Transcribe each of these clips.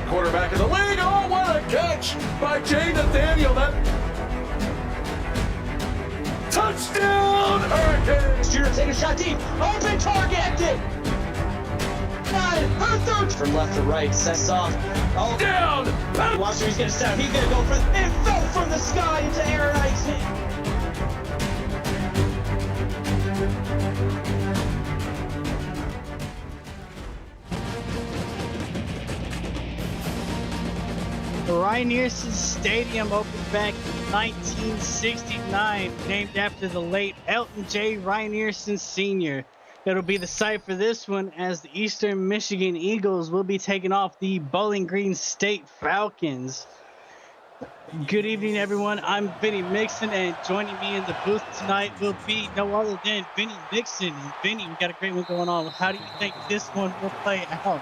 Quarterback of the league. Oh, what a catch by Jay Nathaniel. That touchdown, Hurricanes. Shooter take a shot deep. Open target. Her third from left to right. Sets off. Oh, Down. watch where he's gonna step. He's gonna go for it. Fell from the sky into Aaron icing. Rynearson Stadium opened back in 1969, named after the late Elton J. Rynearson Sr. It'll be the site for this one, as the Eastern Michigan Eagles will be taking off the Bowling Green State Falcons. Good evening, everyone. I'm Vinny Mixon, and joining me in the booth tonight will be no other than Vinny Mixon. And Vinny, we got a great one going on. How do you think this one will play out?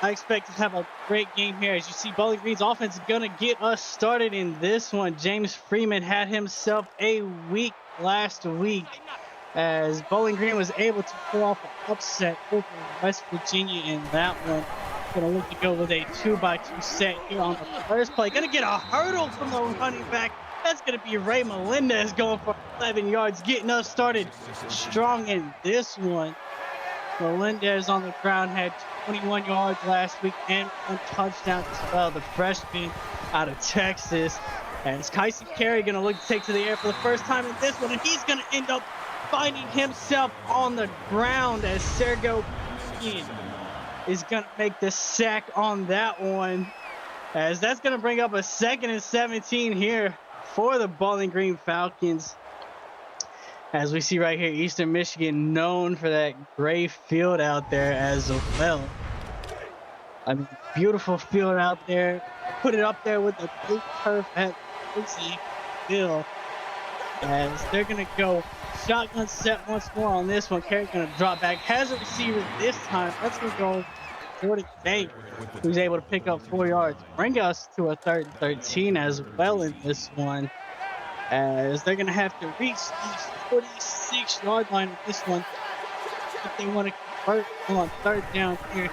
I expect to have a great game here. As you see, Bowling Green's offense is going to get us started in this one. James Freeman had himself a week last week, as Bowling Green was able to pull off an upset over West Virginia in that one. Going to look to go with a 2x2 set here on the first play. Going to get a hurdle from the running back. That's going to be Ray Melendez going for 11 yards, getting us started strong in this one. Melendez on the ground had 21 yards last week and one touchdown as well. The freshman out of Texas. And it's Kyson Carey going to look to take to the air for the first time in this one. And he's going to end up finding himself on the ground, as Sergo is going to make the sack on that one. As that's going to bring up a 2nd and 17 here for the Bowling Green Falcons. As we see right here, Eastern Michigan known for that gray field out there as well. I mean, beautiful field out there. Put it up there with the blue turf at Lucy Bill. as they're gonna go shotgun set once more on this one. Carey's gonna drop back, has a receiver this time. That's gonna go Jordan Day, who's able to pick up 4 yards, bring us to a 3rd and 13 as well in this one, as they're gonna have to reach the 46-yard line in this one if they want to convert on 3rd down here.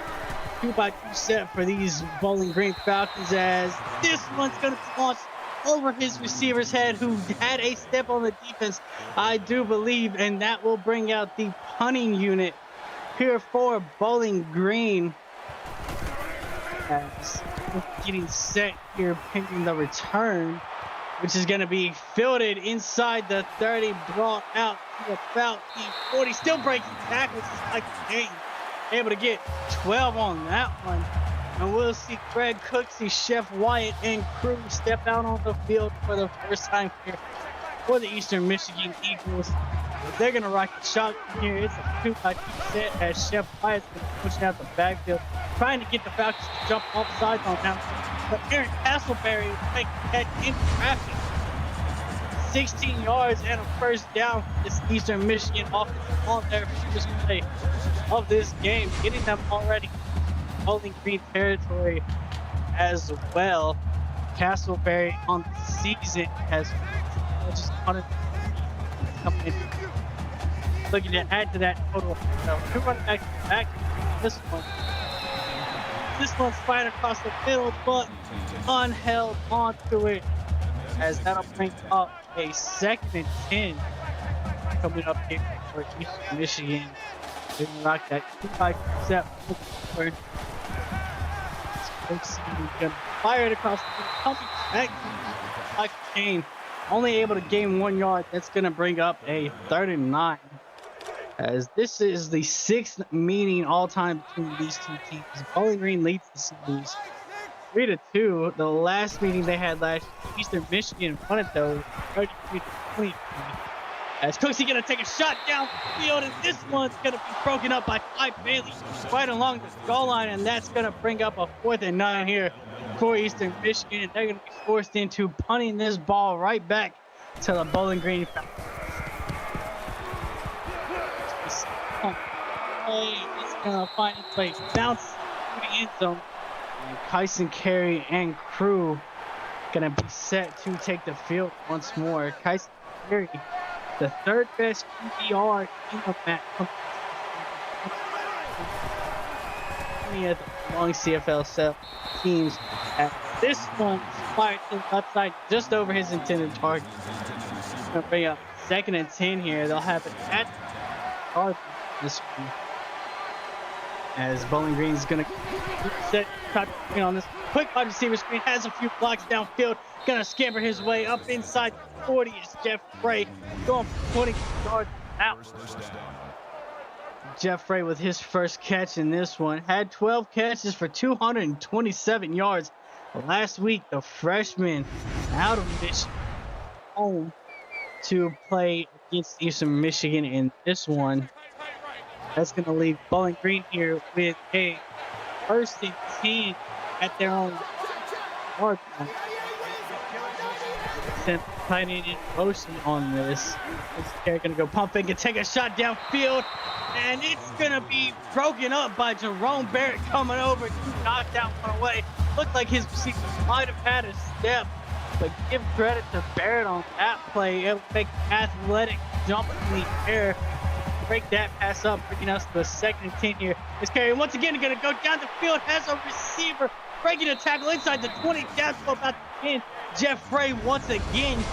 2-by-2 set for these Bowling Green Falcons, as this one's gonna be launched over his receiver's head, who had a step on the defense, I do believe, and that will bring out the punting unit here for Bowling Green, as getting set here, picking the return, which is going to be fielded inside the 30, brought out to about the 40, still breaking tackles like a game, able to get 12 on that one. And we'll see Greg Cooksey, Chef Wyatt, and crew step out on the field for the first time here for the Eastern Michigan Eagles. They're going to rock the shotgun here. It's a 2-by-2 set as Chef Wyatt's going to push out the backfield, trying to get the Falcons to jump off sides on him. But Aaron Castleberry will take that in traffic. 16 yards and a first down for this Eastern Michigan offense on their first play of this game, getting them already Bowling Green territory as well. Castleberry on the season has just coming in, looking to add to that total. So we're running back this one. This one's fighting across the middle, but unheld onto it, as that'll bring up a 2nd and 10 coming up here for Eastern Michigan. They're gonna rock that 2-by-2 set. Gonna fire it across the field, coming back like a chain, only able to gain 1 yard. That's gonna bring up a 3rd and 9, as this is the 6th meeting all time between these two teams. Bowling Green leads the series 3-2. The last meeting they had last year, Eastern Michigan won it though, 33-23. As Cooksey gonna take a shot downfield, and this one's gonna be broken up by Ty Bailey right along the goal line, and that's gonna bring up a 4th and 9 here for Eastern Michigan, and they're gonna be forced into punting this ball right back to the Bowling Green Falcons. It's gonna find its way, bounce through the end zone, and Kyson Carey and crew gonna be set to take the field once more. Kyson Carey, the 3rd best QBR in the match, among CFSL teams. At this one, fired to the left side, just over his intended target. Gonna bring up 2nd and 10 here. They'll have it at this one, as Bowling Green is gonna set on this quick wide receiver screen, has a few blocks downfield, gonna scamper his way up inside the 40 is Jeff Frey, going for 20 yards out. Jeff Frey with his first catch in this one, had 12 catches for 227 yards last week. The freshman out of Michigan, home to play against Eastern Michigan in this one. That's going to leave Bowling Green here with a 1st and 10 at their own yard line. Sent tight end in motion on this. They're going to go pump fake and take a shot downfield, and it's going to be broken up by Jerome Barrett coming over to knock that one away. Looked like his receiver might have had a step, but give credit to Barrett on that play. It would make athletic jump in the air, break that pass up, bringing us to a 2nd and 10 here. This carry once again going to go down the field, has a receiver breaking a tackle inside the 20, down to about the 10. Jeff Frey once again,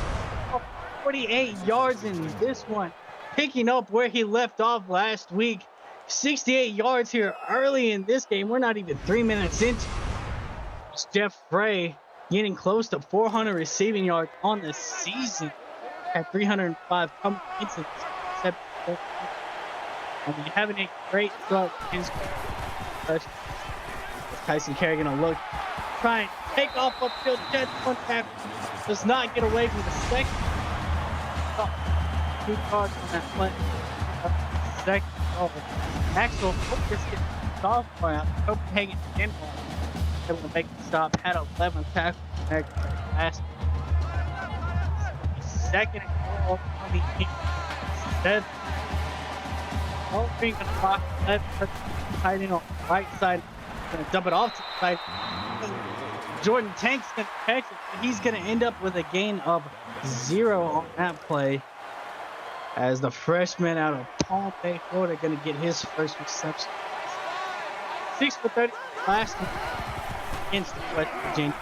48 yards in this one, picking up where he left off last week. 68 yards here early in this game. We're not even 3 minutes into it. It's Jeff Frey getting close to 400 receiving yards on the season at 305 coming into this. I mean, having a great start is Tyson Carey gonna look, try and take off upfield, catch one tackle, does not get away from the second. 2 yards on that play. Second, Maxwell Focus gets sophomore out. Copenhagen Denmark able to make the stop, had 11 tackles next last second and goal on the 7. Bowling Green gonna block left, tight end on the right side, gonna dump it off to the side. Jordan Tank's gonna catch it, but he's gonna end up with a gain of 0 on that play. As the freshman out of Palm Bay, Florida, gonna get his first reception. 6 for 30 last one against West Virginia.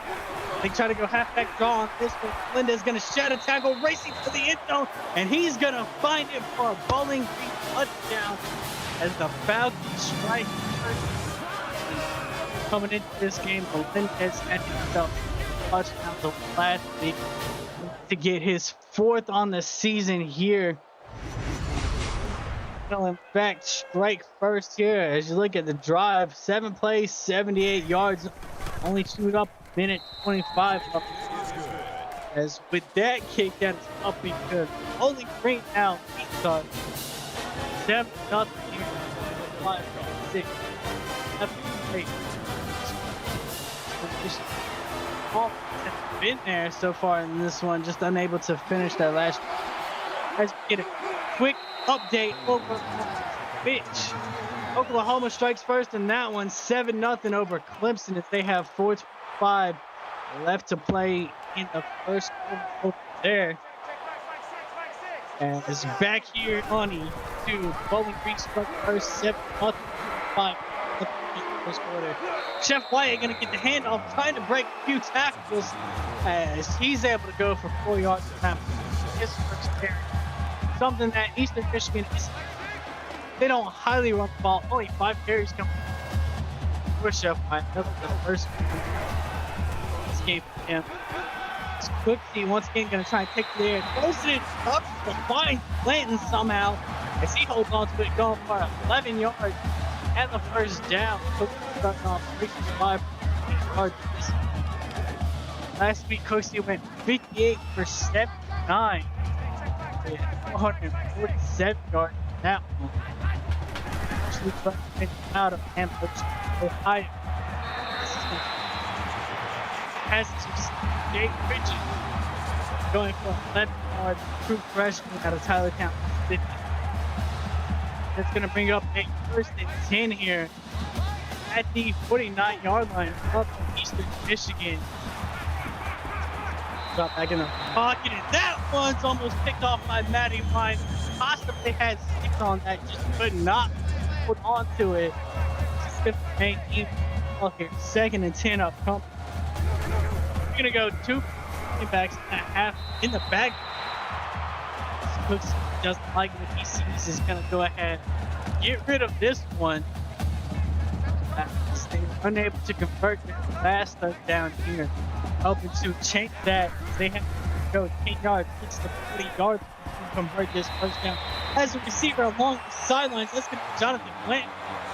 They try to go halfback draw on this one. Linda's gonna shed a tackle, racing to the end zone, and he's gonna find it for a Bowling Green touchdown as the Falcons strike first. Coming into this game, Melendez had himself touchdowns over last week to get his 4th on the season here. In fact, strike first here as you look at the drive. 7 plays, 78 yards, only chewed up a minute 25 up. As with that kick, that is up because Bowling Green now leads us 7-0 here. 5, 6, 7, 8. All has been there so far in this one, just unable to finish that last. As we get a quick update over pitch. Oklahoma strikes first in that one, 7-0 over Clemson as they have 4:25 left to play in the first quarter there. And it's back here on E2. Bowling Green struck first, 7-0 first quarter. Chef Wyatt gonna get the handoff, trying to break a few tackles as he's able to go for 4 yards on his first carry. Something that Eastern Michigan is, they don't highly run the ball. Only 5 carries coming for Chef Wyatt. That was the first this game for him. It's quickly once again gonna try and take the air, throws it up to find Clanton somehow as he holds on to it, going for 11 yards at the first down. Starting off 55 yards. Last week, Cooksey went 58 for 79. 447 yards in that one. Actually, out of Amherst, Ohio. Has to Jake Bridges going for 11 yards. True freshman out of Tylertown. That's going to bring up a 1st and 10 here at the 49-yard line of Eastern Michigan. Drop back in the pocket, and that one's almost picked off by Matty Wine. Possibly had 6 on that, just could not hold on to it. Just gonna remain even here. 2nd and 10 up. We're gonna go 2 backs and a half in the back. Cooks doesn't like what he sees, is gonna go ahead, get rid of this one. They were unable to convert their last third down here. Hoping to change that. They have to go 10 yards, gets the 40 yards to convert this first down. As a receiver along the sidelines, that's going to be Jonathan Clanton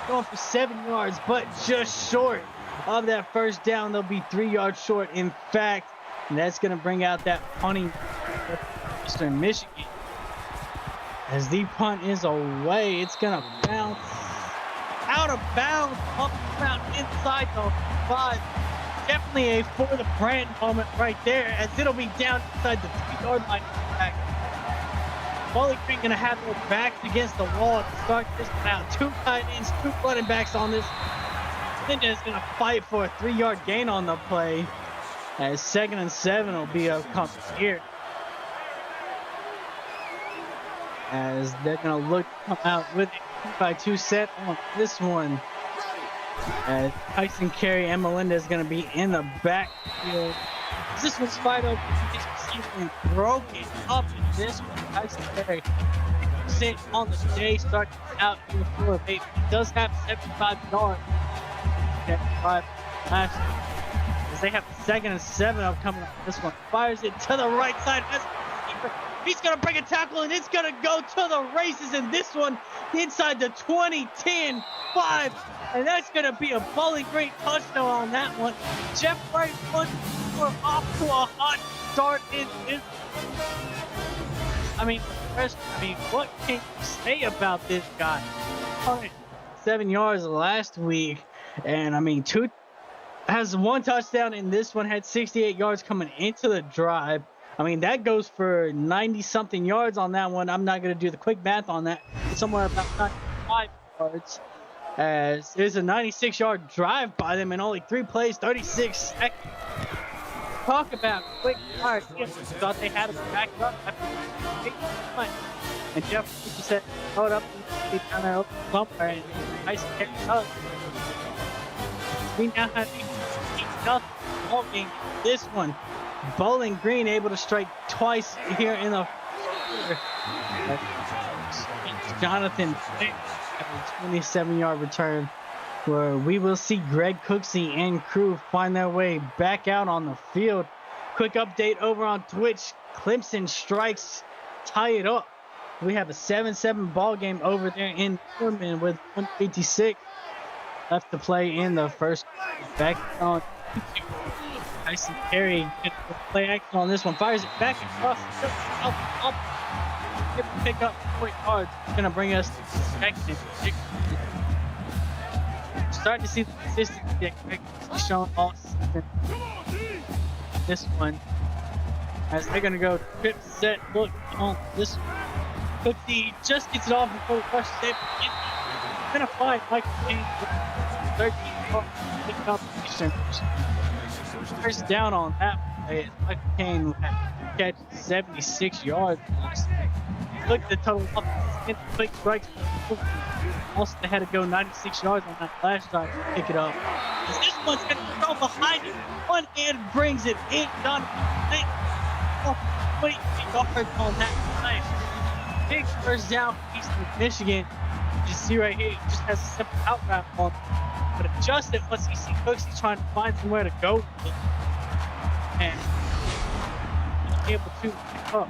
going for 7 yards, but just short of that first down. They'll be 3 yards short, in fact, and that's going to bring out that punting for Eastern Michigan. As the punt is away, it's going to bounce out of bounds, up around inside the 5. Definitely a for the brand moment right there, as it'll be down inside the 3-yard line. Bowling Green gonna have their backs against the wall to start this one out. 2 tight ends, 2 running backs on this. Linda is gonna fight for a 3-yard gain on the play, as 2nd and 7 will be up here. As they're gonna look to come out with a 2-by-2 set on this one. As Tyson Carey and Melinda is going to be in the backfield. This one's fired up. He's receiving broken up in this one. Tyson Carey sit on the day, starting out in the 4 of 8. He does have 75 yards. As they have 2nd and 7 upcoming on this one. Fires it to the right side. He's going to break a tackle, and it's going to go to the races in this one inside the 20, 10, 5. And that's going to be a Bowling Green touchdown on that one. Jeff Wright once more off to a hot start in this. What can you say about this guy? 7 yards last week. And, has 1 touchdown in this one. Had 68 yards coming into the drive. I mean, that goes for 90-something yards on that one. I'm not going to do the quick math on that. It's somewhere about 95 yards. As there's a 96-yard drive by them in only 3 plays, 36 seconds. Talk about quick fire. Thought they had to back it up after 8 points. And Jeff said, hold up, down there, open bumper, and nice catch up. We now have 8-0 ball game. This one, Bowling Green able to strike twice here in the Jonathan, a 27-yard return, where we will see Greg Cooksey and crew find their way back out on the field. Quick update over on Twitch. Clemson strikes tie it up. We have a 7-7 ball game over there in Norman with 156 left to play in the first. Back on Tyson Carey play action on this one. Fires it back across. Up. Pick up 4 yards. It's gonna bring us to the second. Starting to see the consistency that shown all season. This one, as they're gonna go trip, set, look on this one. Cooksey just gets it off before the rush step. Gonna find Michael Kane 13 pick up Eastern. First down on that play. Michael Kane catch 76 yards. Look at the total up in quick strikes. Also, they had to go 96 yards on that last drive to pick it up. As this one's gonna go behind it. One hand brings it in. Done. 20 yards on that play. Big first down for Eastern Michigan. You see right here, he just has a simple out route on, but adjust it once you see Cooksey trying to find somewhere to go with it. And be able to pick up.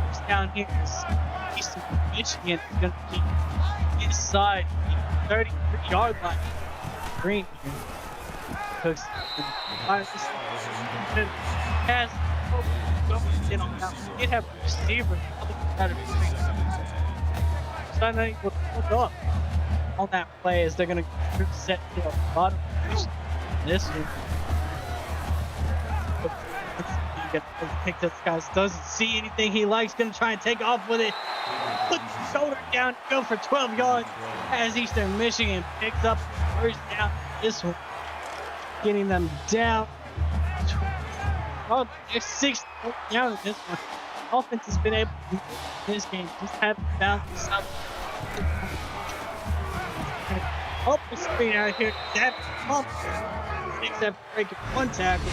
First down here is Eastern Michigan is going to be inside the 33-yard line. Green here. Cooksey fires this one. Has in on that. Did have a receiver. So not able to hold up on that play as they're going to set to the bottom position. This one. Pick this guy, doesn't see anything he likes, going to try and take off with it. Put the shoulder down, go for 12 yards as Eastern Michigan picks up first down. This one getting them down. Oh, they're 6 down in this one. Offense has been able to do this game, just haven't found this out. Up the screen out here, that pump. Except breaking one tackle.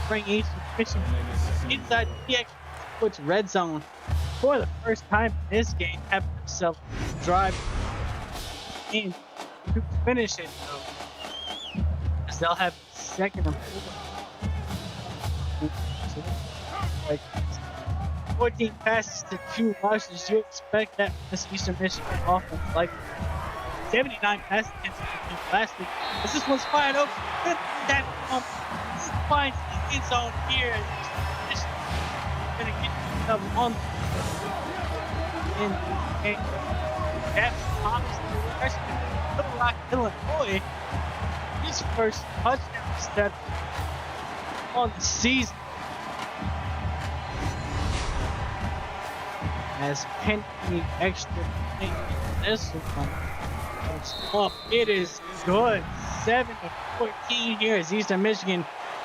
Bring Eastern Michigan inside the PX puts red zone for the first time in this game. Have themselves drive in to finish it though, as they'll have second and 4. 14 passes to 2 rushes. You expect that this Eastern Michigan offense, like 79 passes last week. As this one's fired open, that finds the end zone here. This gonna get himself on in that Thomas, freshman, Little Rock, Illinois. His first touchdown step on the season. As Penny extra this one up. It is good. 7-14 here as Eastern Michigan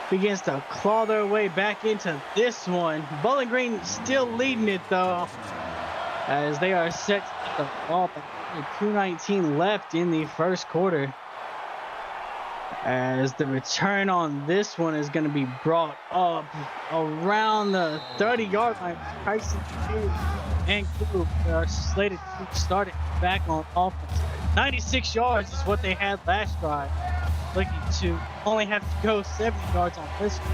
begins to claw their way back into this one. Bowling Green still leading it though, as they are set to the ball. 2:19 left in the first quarter. As the return on this one is going to be brought up around the 30-yard line. Tyson and crew are slated to start it back on offense. 96 yards is what they had last drive. Looking to only have to go 70 yards on this one.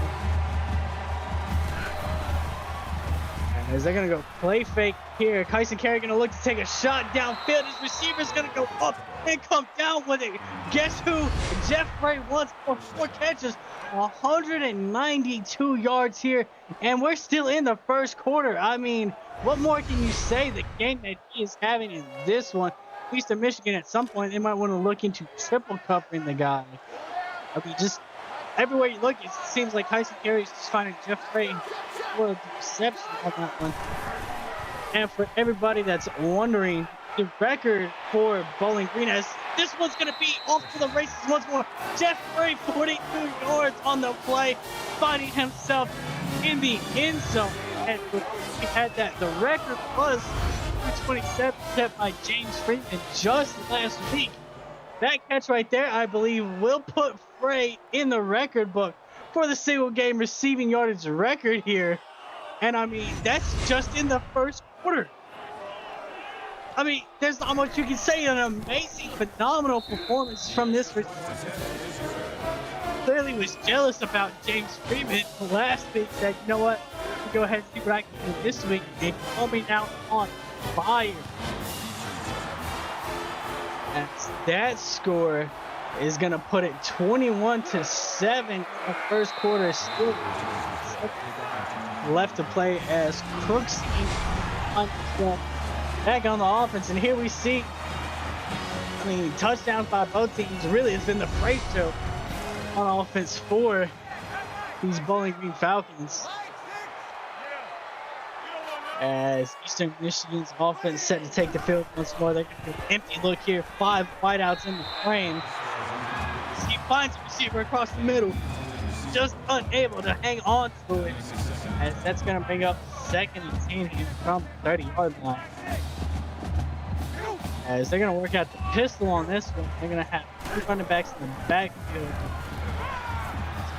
And as they're going to go play fake here, Tyson Carey going to look to take a shot downfield. His receiver's going to go up and come down with it. Guess who? Jeff Ray once for 4 catches, 192 yards here, and we're still in the first quarter. I mean, what more can you say? The game that he is having in this one. Eastern Michigan, at some point, they might want to look into triple covering the guy. I mean, just everywhere you look, it seems like Tyson Carey's just finding Jeff Ray for the reception on that one. And for everybody that's wondering, the record for Bowling Green, as this one's going to be off to the races once more. Jeff Ray, 42 yards on the play, finding himself in the end zone. And he had that. The record was 227 set by James Freeman just last week. That catch right there, I believe, will put Frey in the record book for the single game receiving yardage record here. And I mean, that's just in the first quarter. I mean, there's not much you can say. An amazing, phenomenal performance from this. Clearly was jealous about James Freeman last week. Said, you know what? I'll go ahead and see what I can do this week. And coming out on fire. And that score is going to put it 21-7 in the first quarter. Still left to play as Crooks back on the offense. And here we see, I mean, touchdowns by both teams. Really, it's been the freight show on offense for these Bowling Green Falcons. As Eastern Michigan's offense set to take the field once more. They're going to do an empty look here. 5 wideouts in the frame. He finds a receiver across the middle. Just unable to hang on to it. As that's going to bring up 2nd and 10 here from the 30-yard line. As they're going to work out the pistol on this one. They're going to have 2 running backs in the backfield.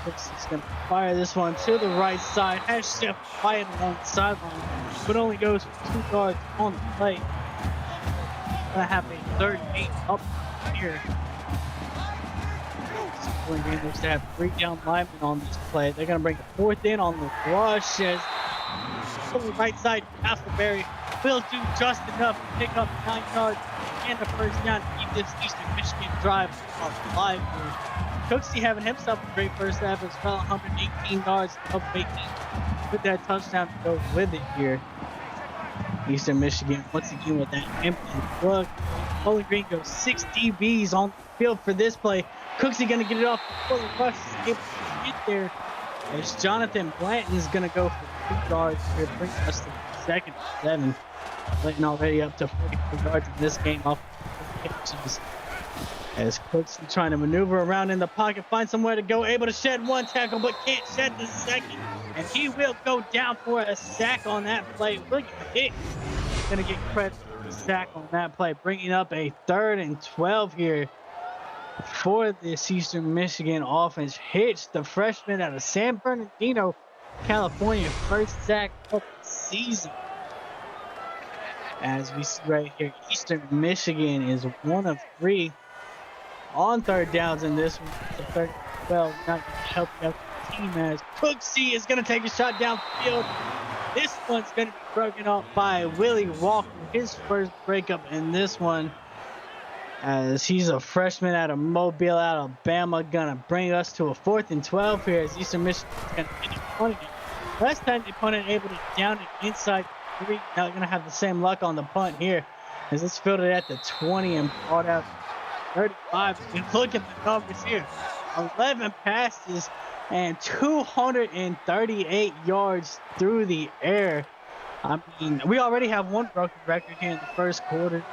Brooks is going to fire this one to the right side. Has Jeff Wyatt along the sideline, but only goes for 2 yards on the play. Going to have a 3rd and 8 up here. Bowling Green looks to have 3 down linemen on this play. They're going to bring the 4th in on the rush. As on the right side, Castleberry will do just enough to pick up 9 yards and the first down to keep this Eastern Michigan drive alive. Cooksey having himself a great first half as well, 118 yards, up 18 with that touchdown to go with it here. Eastern Michigan once again with that empty plug. Bowling Green goes 6 DBs on the field for this play. Cooksey going to get it off before the rush is able to get there. As Jonathan Blanton is going to go for 2 yards here, bringing us to 2nd and 7. Blanton already up to 44 yards in this game off the catches. As Cooksey trying to maneuver around in the pocket, find somewhere to go, able to shed 1 tackle, but can't shed the 2nd. And he will go down for a sack on that play. Look at it. Gonna get credit for the sack on that play, bringing up a 3rd and 12 here for this Eastern Michigan offense. Hitch, the freshman out of San Bernardino, California, first sack of the season. As we see right here, Eastern Michigan is 1 of 3 on 3rd downs in this one. The 3rd and 12 not going to help out the team as Cooksey is going to take a shot downfield. This one's going to be broken up by Willie Walker, his first breakup in this one. As he's a freshman out of Mobile, Alabama, going to bring us to a 4th and 12 here as Eastern Michigan is going to end up punting it. Last time they punted, able to down it inside 3. Now they're going to have the same luck on the punt here as it's fielded at the 20 and brought out 35. And look at the numbers here. 11 passes and 238 yards through the air. I mean, we already have 1 broken record here in the first quarter.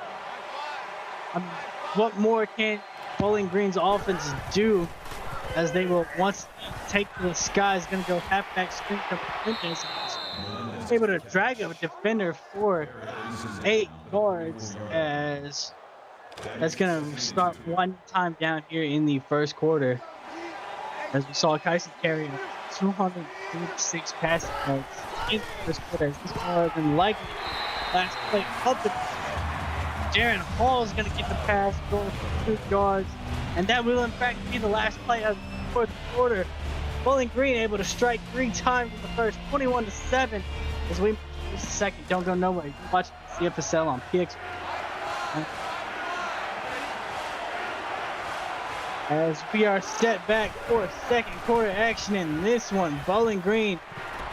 I mean, what more can Bowling Green's offense do as they will once take to the sky? Is going to go halfback screen to Fuentes. Able to drag a defender for 8 yards as that's going to start 1 time down here in the first quarter. As we saw Tyson carry 236 passing yards in the first quarter. This is more than likely last play of the Jaron Hall is going to get the pass, going for 2 yards, and that will in fact be the last play of the 4th quarter. Bowling Green able to strike 3 times in the first, 21-7. As we move to the second, don't go nowhere. You watch CFSL on PX. As we are set back for 2nd quarter action in this one, Bowling Green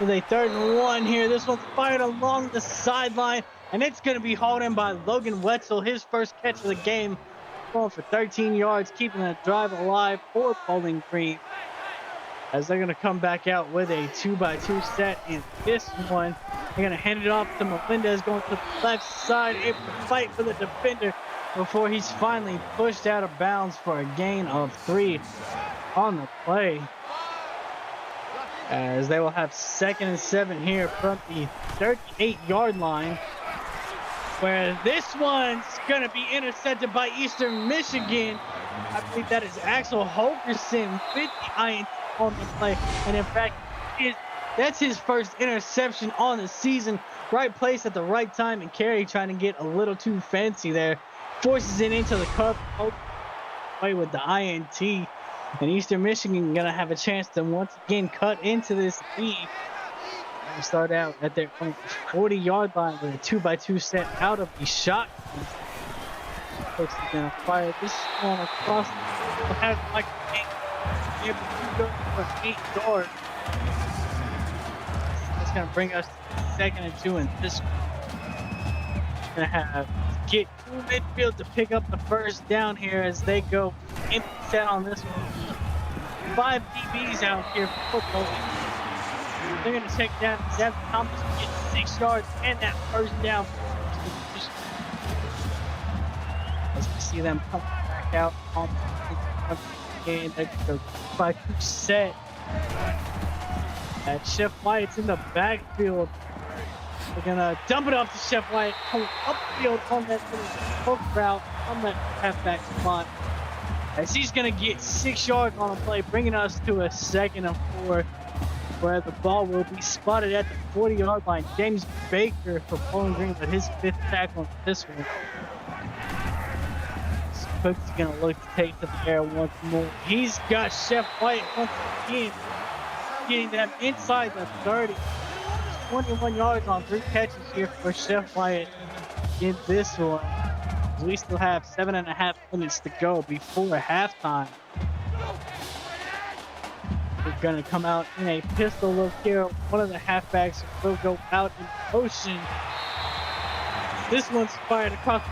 with a 3rd and 1 here. This one's fired along the sideline, and it's going to be hauled in by Logan Wetzel, his first catch of the game, going for 13 yards, keeping the drive alive for Bowling Green. as they're going to come back out with a 2x2 set in this one. They're going to hand it off to Melendez, going to the left side, able to fight for the defender before he's finally pushed out of bounds for a gain of 3 on the play. As they will have 2nd and 7 here from the 38-yard line, where this one's going to be intercepted by Eastern Michigan. I believe that is Axel Holgerson with the INT on the play, and in fact, that's his first interception on the season. Right place at the right time, and Carey trying to get a little too fancy there, forces it into the cup, away with the INT, and Eastern Michigan gonna have a chance to once again cut into this lead. They start out at their own 40-yard line with a 2x2 set out of the shotgun. Folks are gonna fire this one across. We'll have Michael King able to go for 8 yards. That's gonna bring us to 2nd and 2 in this one. Gonna have to get to midfield to pick up the first down here as they go empty set on this one. 5 DBs out here for football. They're gonna take down Zeb Thomas to get 6 yards and that first down. As we see them come back out on the game, they go by 2 set. Chef Wyatt's in the backfield. They're gonna dump it off to Chef Wyatt, coming upfield on that little hook route on that halfback spot. As he's gonna get 6 yards on the play, bringing us to a 2nd and 4, where the ball will be spotted at the 40-yard line. James Baker for Bowling Green with his 5th tackle on this one. Cook's gonna look to take to the air once more. He's got Chef White once again, getting them inside the 30. 21 yards on 3 catches here for Chef White in this one. We still have 7.5 minutes to go before halftime. We're gonna come out in a pistol look here. One of the halfbacks will go out in motion. This one's fired across.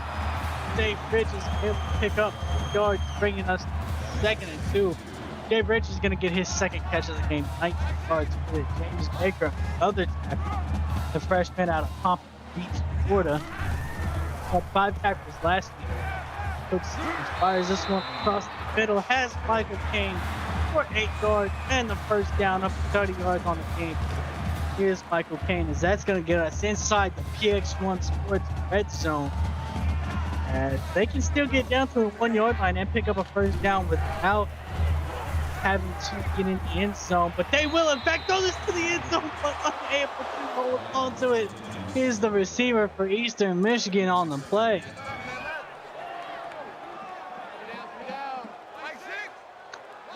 Dave Rich is able to pick up yards, bringing us 2nd and 2. Dave Rich is going to get his 2nd catch of the game, 19 yards with James Baker, other tackle, the freshman out of Pompano Beach, Florida. Had 5 tackles last year. Cooks fires this one across the middle, has Michael Kane for 8 yards and the first down up to 30 yards on the game. Here's Michael Kane, as that's going to get us inside the PX1 Sports red zone. They can still get down to the 1-yard line and pick up a first down without having to get in the end zone. But they will, in fact, throw this to the end zone, but unable to hold onto it. Here's the receiver for Eastern Michigan on the play.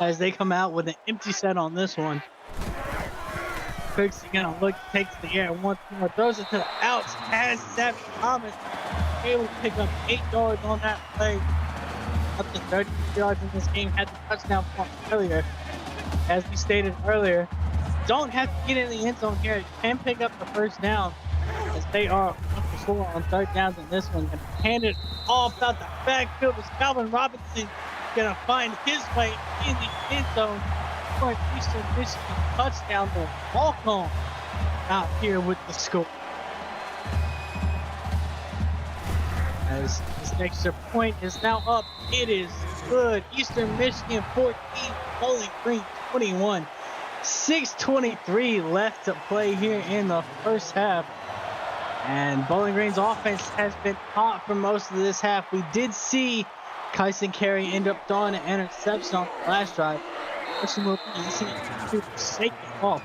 As they come out with an empty set on this one. Cooks gonna look, takes the air once more, throws it to the outs, has Savvy Thomas able to pick up 8 yards on that play. Up to 30 yards in this game, had the touchdown point earlier. As we stated earlier, don't have to get in the end zone here. You can pick up the first down, as they are 1-for-4 on 3rd downs in this one. Gonna hand it off out the backfield as Calvin Robinson gonna find his way in the end zone for an Eastern Michigan touchdown. The walk-on out here with the score. As this extra point is now up, it is good. Eastern Michigan 14, Bowling Green 21. 6:23 left to play here in the first half. And Bowling Green's offense has been hot for most of this half. We did see Kyson Carey end up throwing an interception on the last drive. Question will be easy to shake it off.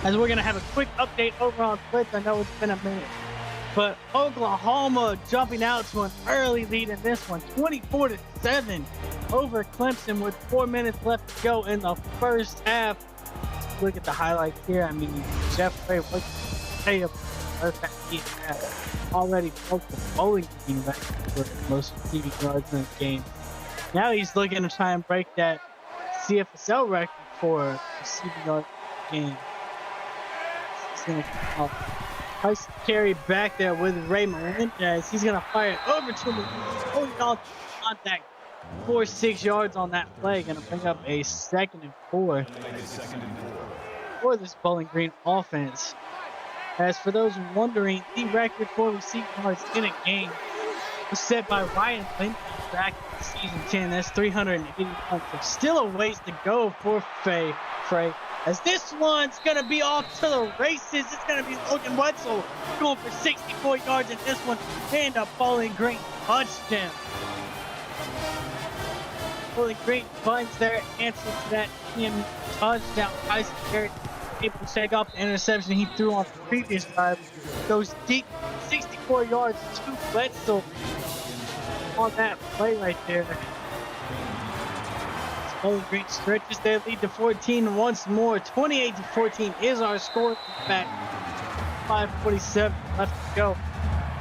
As we're going to have a quick update over on Blitz. I know it's been a minute. But Oklahoma jumping out to an early lead in this one, 24-7 over Clemson with 4 minutes left to go in the first half. Look at the highlights here. I mean, Jeff Ray, what say about the first half? He has already broke the Bowling Green record for most receiving yards in the game. Now he's looking to try and break that CFSL record for receiving yards in the game. He's going to Tyson Carey back there with Ray Melendez. He's going to fire it over to him. Holding on to contact 6 yards on that play. Going to bring up a 2nd and 4 for this Bowling Green offense. As for those wondering, the record for receiving yards in a game was set by Ryan Lindsey back in season 10. That's 381. So still a ways to go for Frey. As this one's going to be off to the races. It's going to be Logan Wetzel going for 64 yards in this one and a Bowling Green touchdown. Bowling Green finds their answer to that EMU touchdown. Tyson Garrett able to shake off the interception he threw on the previous drive. Goes deep, 64 yards to Wetzel on that play right there. Bowling Green stretches their lead to 14 once more. 28-14 is our score. In fact, 5:47 left to go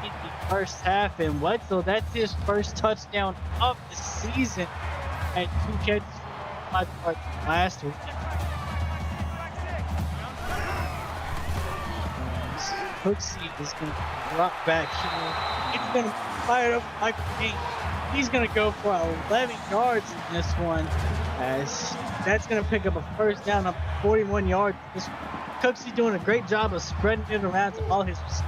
in the first half. And Wetzel, that's his first touchdown of the season at 2 catches, 5 yards last week. Cooksey is going to drop back here. It's going to fire up Michael King. He's going to go for 11 yards in this one, as that's going to pick up a first down of 41 yards. Cooksey doing a great job of spreading it around to all his receivers.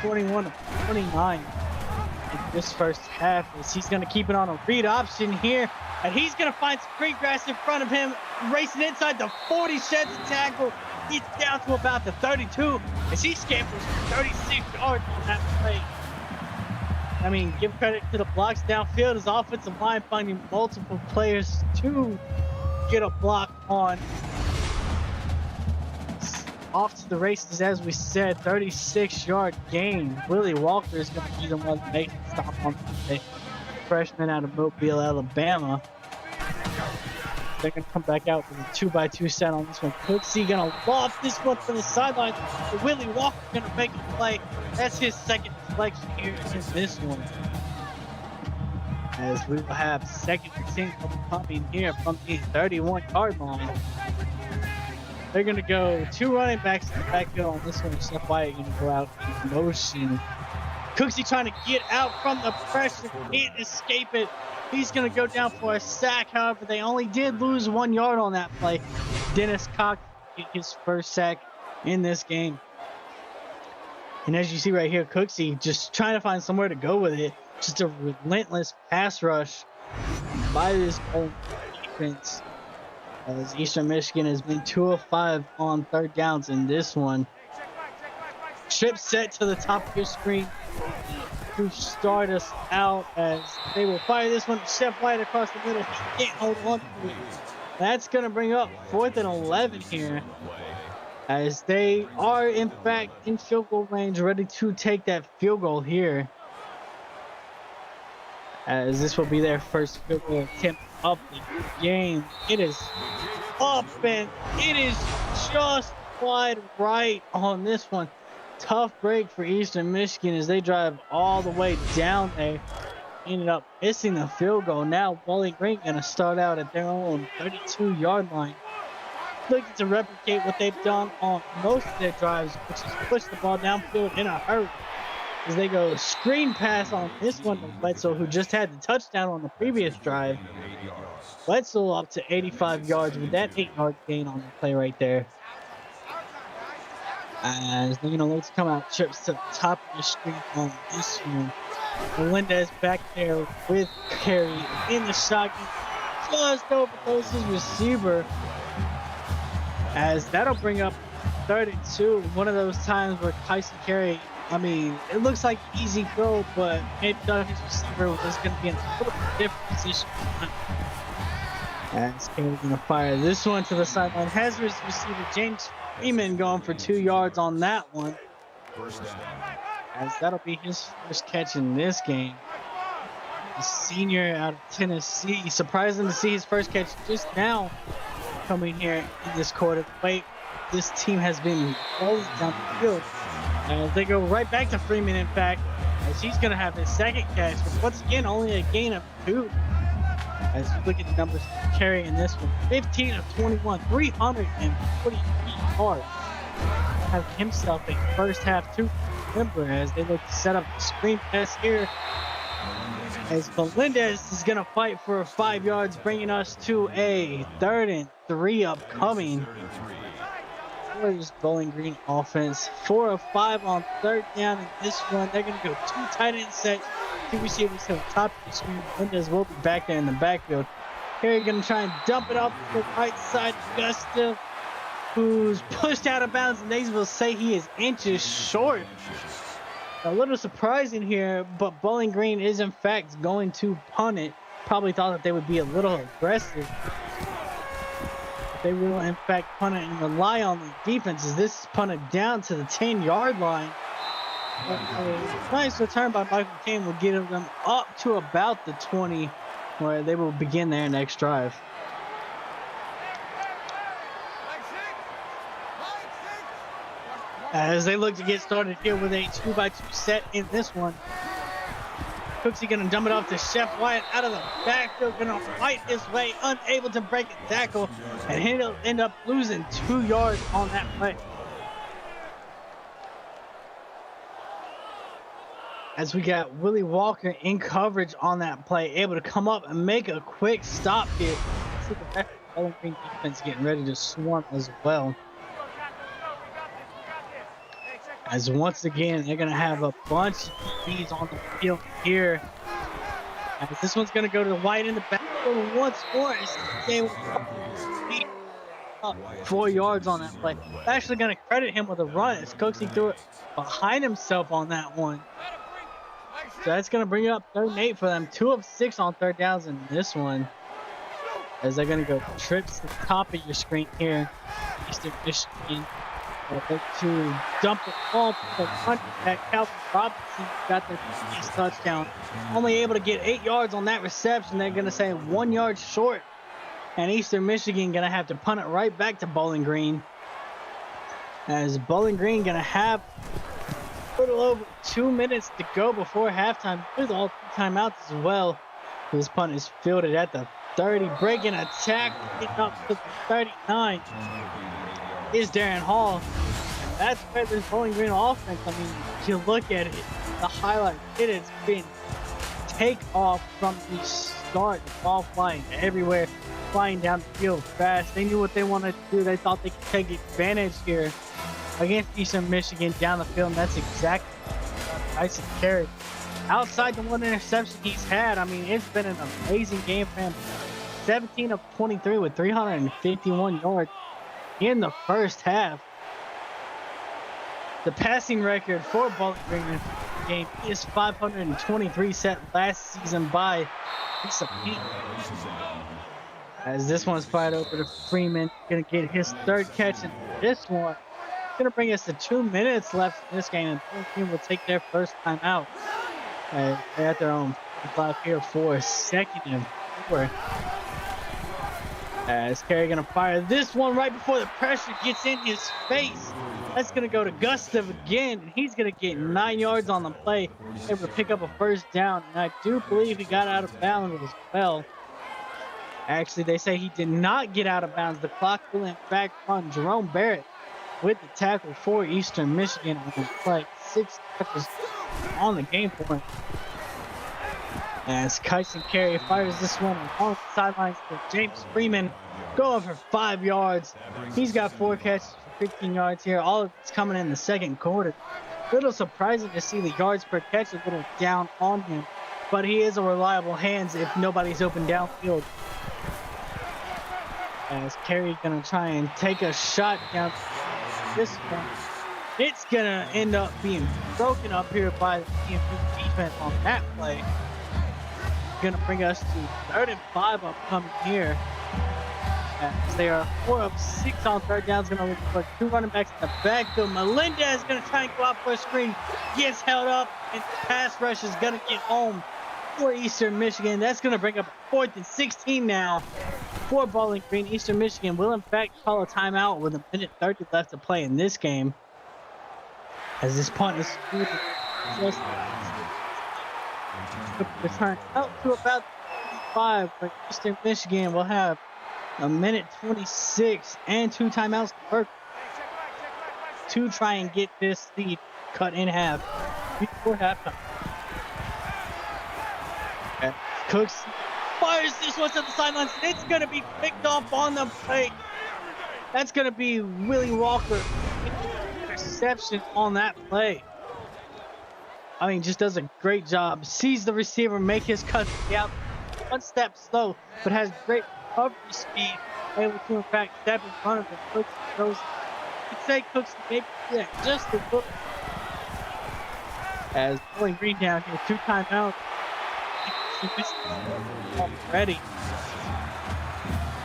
21-29 in this first half, as he's going to keep it on a read option here, and he's going to find some green grass in front of him, racing inside the 40, sheds a tackle. He's down to about the 32 as he scampers for 36 yards on that play. I mean, give credit to the blocks downfield. His offensive line finding multiple players to get a block on. Off to the races, as we said, 36-yard gain. Willie Walker is going to be the one to make the stop on the freshman out of Mobile, Alabama. They're going to come back out with a 2x2 set on this one. Cooksey going to loft this one from the sideline. But Willie Walker going to make a play. That's his second selection here in this one. As we will have 2nd and 10 coming here from the 31-yard line. They're going to go 2 running backs in the backfield on this one. Steph Wyatt going to go out in motion. Cooksey trying to get out from the pressure. Can't escape it. He's going to go down for a sack. However, they only did lose 1 yard on that play. Dennis Cox get his first sack in this game. And as you see right here, Cooksey just trying to find somewhere to go with it. Just a relentless pass rush by this whole defense. As Eastern Michigan has been 2 of 5 on 3rd downs in this one. Trip set to the top of your screen to start us out, as they will fire this one. Steph White across the middle. He can't hold on to it. That's going to bring up 4th and 11 here, as they are in fact in field goal range, ready to take that field goal here, as this will be their first field goal attempt of the game. It is up and it is just wide right on this one. Tough break for Eastern Michigan as they drive all the way down there. Ended up missing the field goal. Now Bowling Green going to start out at their own 32-yard line. Looking to replicate what they've done on most of their drives, which is push the ball downfield in a hurry. As they go screen pass on this one to Wetzel, who just had the touchdown on the previous drive. Wetzel up to 85 yards with that 8-yard gain on the play right there. As they're going to look to come out trips to the top of the screen on this one. Melendez back there with Carey in the shotgun. Just overthrows his receiver. As that'll bring up 32. One of those times where Tyson Carey, I mean, it looks like easy throw, but maybe his receiver was going to be in a little bit different position. As Carey's going to fire this one to the sideline. Has his receiver James Freeman going for 2 yards on that one. As that'll be his first catch in this game. The senior out of Tennessee. Surprising to see his first catch just now coming here in this quarter. Wait, this team has been rolling down the field. As they go right back to Freeman, in fact, as he's going to have his second catch. But once again, only a gain of 2. As you look at the numbers Carey in this one, 15 of 21, 343 yards. Having himself a first half 2 member as they look to set up the screen pass here. as Melendez is going to fight for 5 yards, bringing us to a 3rd and 3 upcoming. Where's Bowling Green offense? 4 of 5 on 3rd down in this one. They're going to go 2 tight end sets. 2 receivers to the top of the screen. Melendez will be back there in the backfield. Here you're going to try and dump it up to the right side. Augusta, who's pushed out of bounds, and they will say he is inches short. A little surprising here, but Bowling Green is in fact going to punt it. Probably thought that they would be a little aggressive. But they will in fact punt it and rely on the defense as this is punted down to the 10-yard line. A nice return by Michael Kane will get them up to about the 20, where they will begin their next drive. As they look to get started here with a 2x2 set in this one. Cooksey going to dump it off to Chef Wyatt out of the backfield, going to fight his way, unable to break a tackle, and he'll end up losing 2 yards on that play. As we got Willie Walker in coverage on that play, able to come up and make a quick stop here. See the back of the Bowling Green defense getting ready to swarm as well. As once again, they're going to have a bunch of speeds on the field here. As this one's going to go to the White in the backfield once more. It's able to up 4 yards on that play. Actually going to credit him with a run as Cooksey threw it behind himself on that one. So that's going to bring it up 3rd and 8 for them. 2 of 6 on 3rd downs in this one. As they're going to go trips to the top of your screen here. Eastern Michigan. To dump the ball to the running back. Calvin Robinson got their first touchdown. Only able to get 8 yards on that reception. They're going to say 1 yard short. And Eastern Michigan going to have to punt it right back to Bowling Green. As Bowling Green going to have a little over 2 minutes to go before halftime with all 2 timeouts as well. This punt is fielded at the 30. Breaking a tackle. Getting up to the 39. Is Darren Hall. And that's where this Bowling Green offense, I mean, if you look at it, the highlight, it has been take off from the start. The ball flying everywhere, flying down the field fast. They knew what they wanted to do. They thought they could take advantage here against Eastern Michigan down the field, and that's exactly what Tyson carried. Outside the 1 interception he's had, I mean, it's been an amazing game for him. 17 of 23 with 351 yards. In the first half. The passing record for Bowling Green game is 523, set last season by Lisa Pete. As this one's fired over to Freeman, gonna get his 3rd catch in this one. Gonna bring us to 2 minutes left in this game, and Bowling Green will take their first time out. They're at their own 5 here for 2nd and 4. As Carey gonna fire this one right before the pressure gets in his face. That's gonna go to Gustav again, and he's gonna get 9 yards on the play, able to pick up a 1st down. And I do believe he got out of bounds as well. Actually, they say he did not get out of bounds. The clock will in fact run. Jerome Barrett with the tackle for Eastern Michigan on the play. 6 tackles on the game for him. As Kyson Carey fires this one on the sidelines for James Freeman, going for 5 yards. He's got 4 catches for 15 yards here. All of it's coming in the 2nd quarter. A little surprising to see the yards per catch a little down on him, but he is a reliable hands if nobody's open downfield. As Carey gonna try and take a shot down this one. It's gonna end up being broken up here by the EMU defense on that play. Gonna bring us to 3rd and 5 upcoming here. As they are 4 of 6 on 3rd downs. Gonna look for 2 running backs in the backfield. Melendez gonna try and go out for a screen. Gets held up, and the pass rush is gonna get home for Eastern Michigan. That's gonna bring up 4th and 16 now for Bowling Green. Eastern Michigan will in fact call a timeout with 1:30 left to play in this game. As this punt is just return out to about 5, but Eastern Michigan will have 1:26 and 2 timeouts to try and get this lead cut in half before halftime. Cooks fires this one to the sidelines. It's going to be picked off on the plate. That's going to be Willie Walker. Interception on that play. I mean, just does a great job. Sees the receiver make his cut out. One step slow, but has great recovery speed. Able to, in fact, step in front of him. Cooks goes. You'd say Cooks maybe just a little. As Bowling Green down here, 2 timeouts. Already.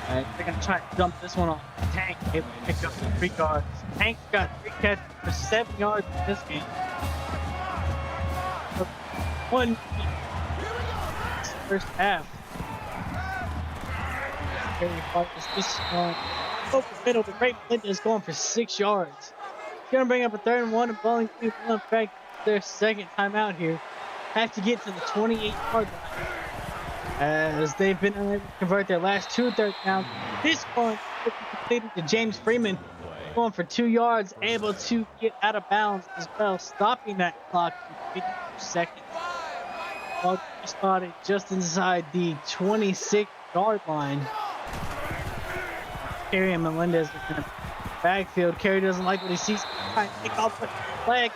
They're going to try to dump this one on Tank. Able to pick up the 3 yards. Tank's got 3 catches for 7 yards in this game. One first half. This one over the middle, but Ray Melinda is going for 6 yards. He's going to bring up a 3rd and 1, and Bowling Green will, in fact, their second timeout here. Have to get to the 28-yard line, as they've been unable to convert their last 2 third downs. This one completed to James Freeman, going for 2 yards, able to get out of bounds as well, stopping that clock for 52 seconds. Well, he spotted just inside the 26-yard line. Kerry and Melendez are in the backfield. Kerry doesn't like what he sees. Trying to pick off the flag.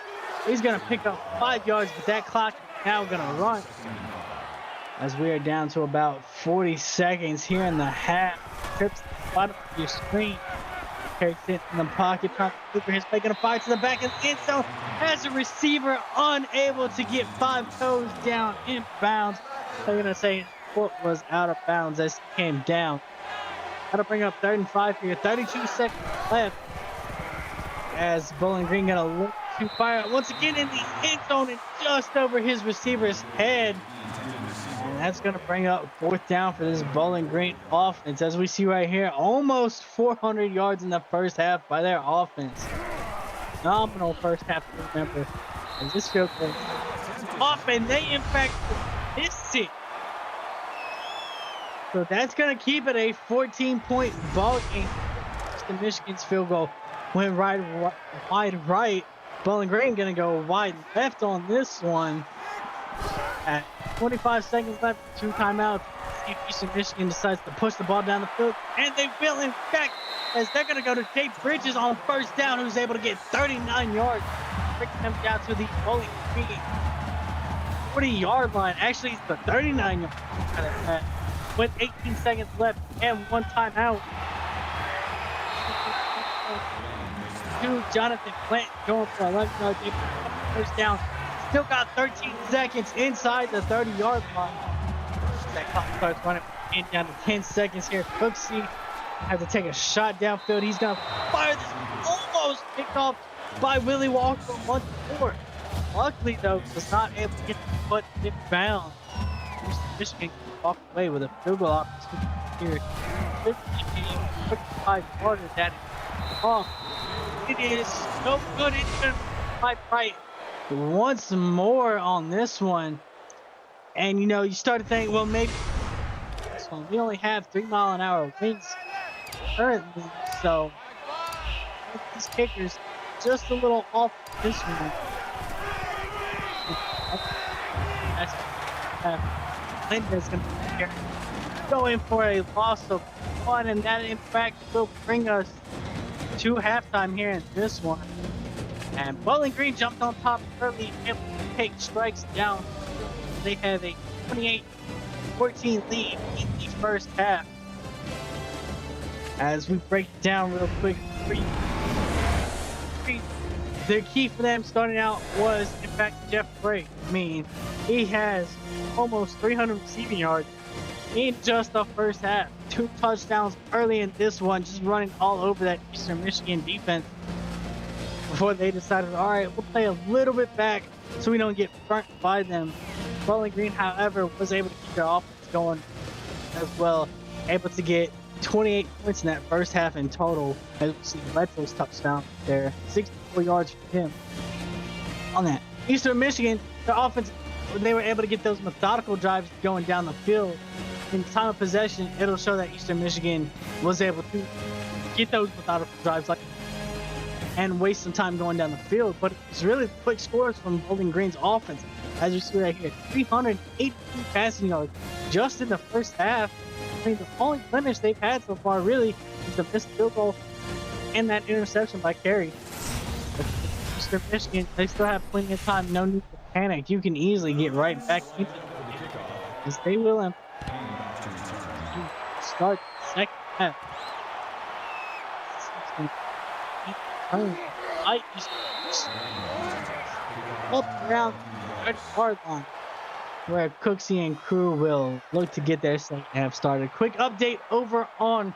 He's going to pick up 5 yards, but that clock is now going to run. As we are down to about 40 seconds here in the half. Trips to the bottom of your screen. Kerry sits in the pocket, trying to look for his play. Going to fire to the back of the end zone. As a receiver, unable to get 5 toes down in bounds. They're going to say his foot was out of bounds as he came down. That'll bring up 3rd and 5 here. 32 seconds left. As Bowling Green going to look to fire once again in the end zone and just over his receiver's head. And that's going to bring up 4th down for this Bowling Green offense. As we see right here, almost 400 yards in the first half by their offense. Phenomenal first half, remember. And this field goes off, and they in fact missed it. So that's going to keep it a 14-point ball game. The Michigan's field goal went wide right. Bowling Green going to go wide left on this one. At 25 seconds left, 2 timeouts. Eastern Michigan decides to push the ball down the field, and they will, in fact, as they're going to go to Jay Bridges on 1st down, who's able to get 39 yards. Bringing them down to the Bowling Green 40-yard line. Actually, it's the 39-yard line. With 18 seconds left and 1 timeout. Jonathan Plant going for 11 yards. 1st down. Still got 13 seconds inside the 30-yard line. That clock starts running down to 10 seconds here. Cooksey has to take a shot downfield. He's going to fire this, almost picked off by Willie Walker once more. Luckily, though, was not able to get the foot in bounds. Michigan walked away with a field goal opportunity here. 55 yards that is off. It is so good. It's going to fight right once more on this one. And, you know, you start to think, well, maybe this one, we only have 3-mile-an-hour winds currently. So, these kickers just a little off this one. Linda's going to go in for a loss of 1, and that in fact will bring us to halftime here in this one. And Bowling Green jumped on top early, able to take strikes down. They have a 28-14 lead in the first half. As we break it down real quick, the key for them starting out was, in fact, Jeff Bray. I mean, he has almost 300 receiving yards in just the first half. 2 touchdowns early in this one, just running all over that Eastern Michigan defense before they decided, all right, we'll play a little bit back so we don't get burnt by them. Bowling Green, however, was able to keep their offense going as well, able to get 28 points in that first half in total. As we see Bledsoe's touchdown there, 64 yards for him on that. Eastern Michigan, their offense, they were able to get those methodical drives going down the field. In time of possession, it'll show that Eastern Michigan was able to get those methodical drives and waste some time going down the field. But it was really quick scores from Bowling Green's offense. as you see right here, 382 passing yards just in the first half. I mean, the only blemish they've had so far really is the missed field goal and that interception by Carey. But Eastern Michigan, they still have plenty of time. No need to panic. You can easily get right back into it. As they will start the second half. Up around the 30-yard line, where Cooksey and crew will look to get their second half started. Quick update over on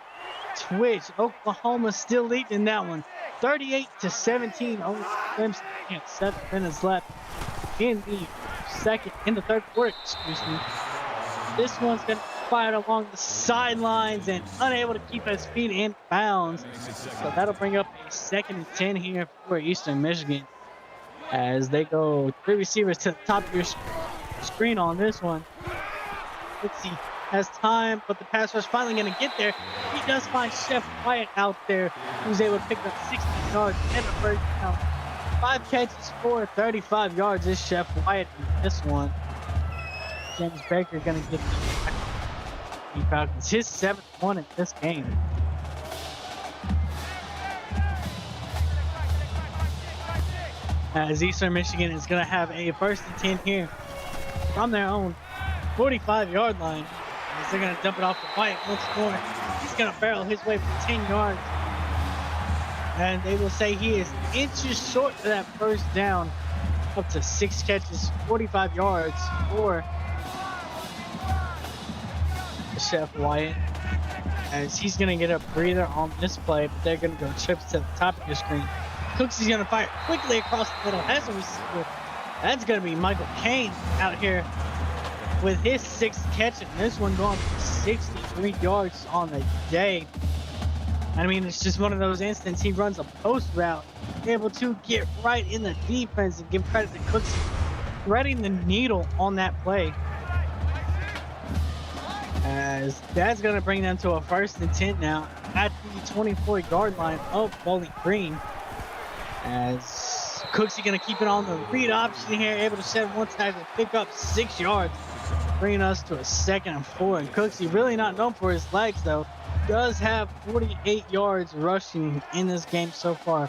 Twitch. Oklahoma still leading that one, 38-17 over Clemson. 7 minutes left in the third quarter. Excuse me. This one's gonna fired along the sidelines and unable to keep his feet in bounds. So that'll bring up a 2nd and 10 here for Eastern Michigan as they go 3 receivers to the top of your screen on this one. Let's see, has time, but the pass rush finally going to get there. He does find Chef Wyatt out there, who's able to pick up 60 yards and a first down. 5 catches for 35 yards is Chef Wyatt in this one. James Baker going to get the Falcons his 7th one in this game. As Eastern Michigan is going to have a 1st and 10 here from their own 45-yard line. As they're going to dump it off to Wyatt once more. He's going to barrel his way for 10 yards. And they will say he is inches short of that first down. Up to 6 catches, 45 yards for Chef Wyatt. As he's going to get a breather on this play, but they're going to go trips to the top of your screen. Cooksey's going to fire quickly across the middle. That's a receiver. That's going to be Michael Kane out here with his 6th catch, and this one going for 63 yards on the day. I mean, it's just one of those instances. He runs a post route, able to get right in the defense, and give credit to Cooksey threading the needle on that play. As that's going to bring them to a 1st and 10 now at the 24-yard line of Bowling Green. As Cooksey going to keep it on the read option here, able to shed one tackle, pick up 6 yards, bringing us to a 2nd and 4. And Cooksey, really not known for his legs though, does have 48 yards rushing in this game so far.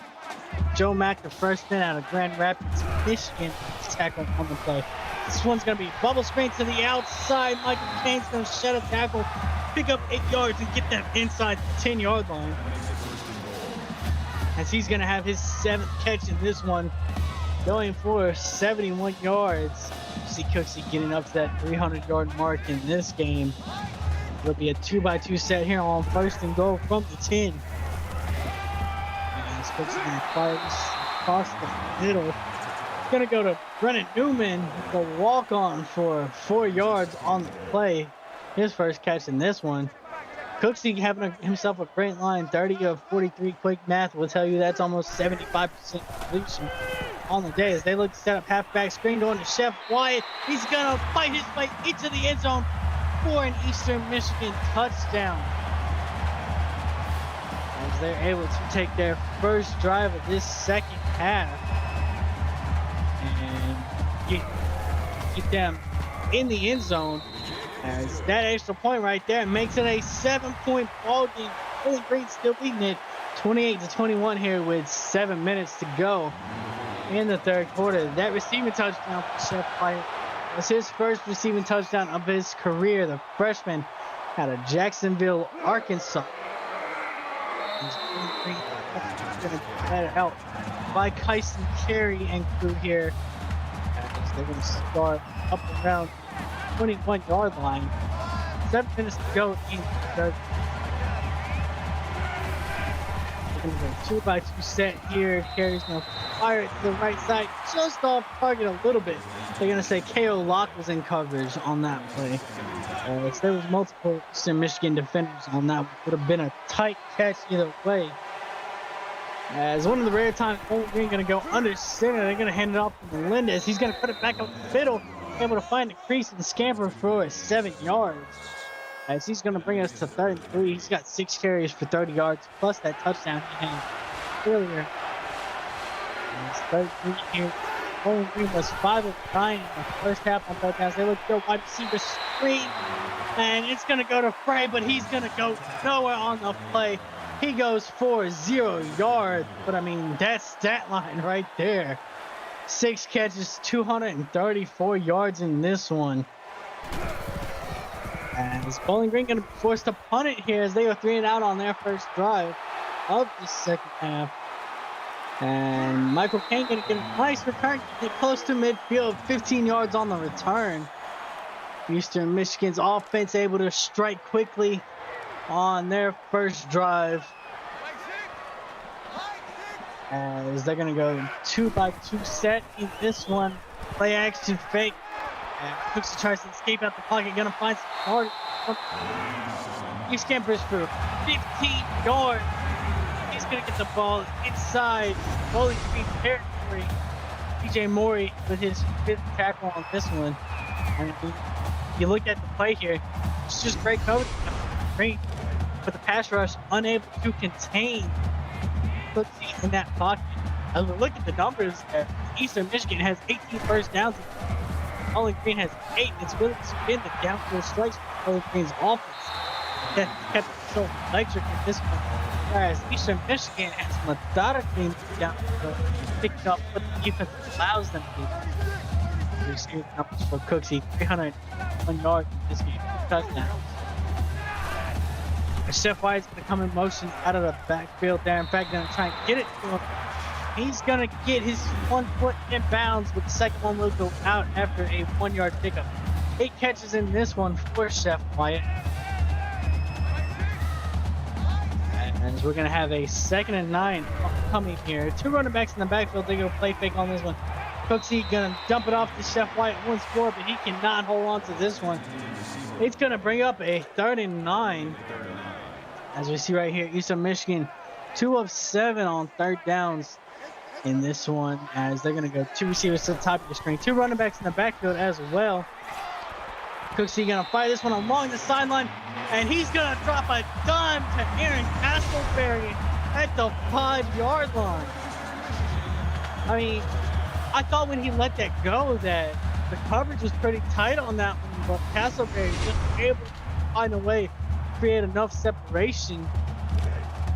Joe Mack, the freshman out of Grand Rapids, Michigan, tackle on the play. This one's going to be bubble screen to the outside. Michael Kane's going to shed a tackle, pick up 8 yards, and get them inside the 10-yard line. As he's going to have his 7th catch in this one, going for 71 yards. You see Cooksey getting up to that 300-yard mark in this game. It'll be a 2x2 set here on 1st and goal from the 10. And Cooksey going to fire this across the middle. Going to go to Brennan Newman, the walk-on for 4 yards on the play. His 1st catch in this one. Cooksey having himself a great line, 30 of 43. Quick math will tell you that's almost 75% completion on the day as they look to set up halfback screen going to Chef Wyatt. He's going to fight his way into the end zone for an Eastern Michigan touchdown. As they're able to take their first drive of this 2nd half and get them in the end zone. As that extra point right there makes it a 7-point ball game. Bowling Green still leading it 28-21 here with 7 minutes to go in the 3rd quarter. That receiving touchdown for Chef Wyatt was his 1st receiving touchdown of his career. The freshman out of Jacksonville, Arkansas. He's going to get that out by Kyson Carey and crew here. As they're going to start up around 21-yard line. 7 minutes to go in the 3rd. We're going to go 2x2 set here. Carey's going to fire it to the right side, just off target a little bit. They're going to say KO Locke was in coverage on that play. So there was multiple Eastern Michigan defenders on that. Would have been a tight catch either way. As one of the rare times Bowling Green going to go under center, they're going to hand it off to Melendez. He's going to put it back up the middle, able to find the crease and scamper for 7 yards. As he's going to bring us to 3rd and 3. He's got 6 carries for 30 yards, plus that touchdown he had earlier. And it's 3rd and 3 here Bowling Green was 5 of 9 in the first half on third downs. They look their wide receiver screen, and it's going to go to Frey, but he's going to go nowhere on the play. He goes for 0 yards, but I mean, that's stat line right there. 6 catches, 234 yards in this one. And is Bowling Green going to be forced to punt it here as they go 3 and out on their first drive of the second half. And Michael Kane going to get a nice return, get close to midfield, 15 yards on the return. Eastern Michigan's offense able to strike quickly on their first drive. As they're going to go 2-by-2 set in this one. Play action fake. And Cooksey tries to escape out the pocket, going to find some hard. He scampers for 15 yards. He's going to get the ball inside Bowling Green territory. DJ Morey with his 5th tackle on this one. And you look at the play here, it's just great coverage. Great, but the pass rush unable to contain Cooksey in that pocket. As we look at the numbers, Eastern Michigan has 18 first downs. Bowling Green has 8. It's really been the downfield strikes for Bowling Green's offense that kept it so electric in this one. Whereas Eastern Michigan has methodically moved downfield, picked up what the defense allows them to do. Receiving numbers for Cooksey, 301 yards in this game, 2 touchdowns. Chef White's going to come in motion out of the backfield there. In fact, going to try and get it to him. He's going to get his 1 foot in bounds, with the second one will go out after a 1-yard pickup. 8 catches in this one for Chef Wyatt. And we're going to have a 2nd and 9 coming here. 2 running backs in the backfield. They go play fake on this one. Cooksey going to dump it off to Chef Wyatt once more, but he cannot hold on to this one. It's going to bring up a 3rd and 9. As we see right here, Eastern Michigan 2 of 7 on 3rd downs in this one, as they're going to go 2 receivers to the top of the screen. 2 running backs in the backfield as well. Cooksey going to fire this one along the sideline, and he's going to drop a dime to Aaron Castleberry at the 5-yard line. I mean, I thought when he let that go that the coverage was pretty tight on that one, but Castleberry just able to find a way to create enough separation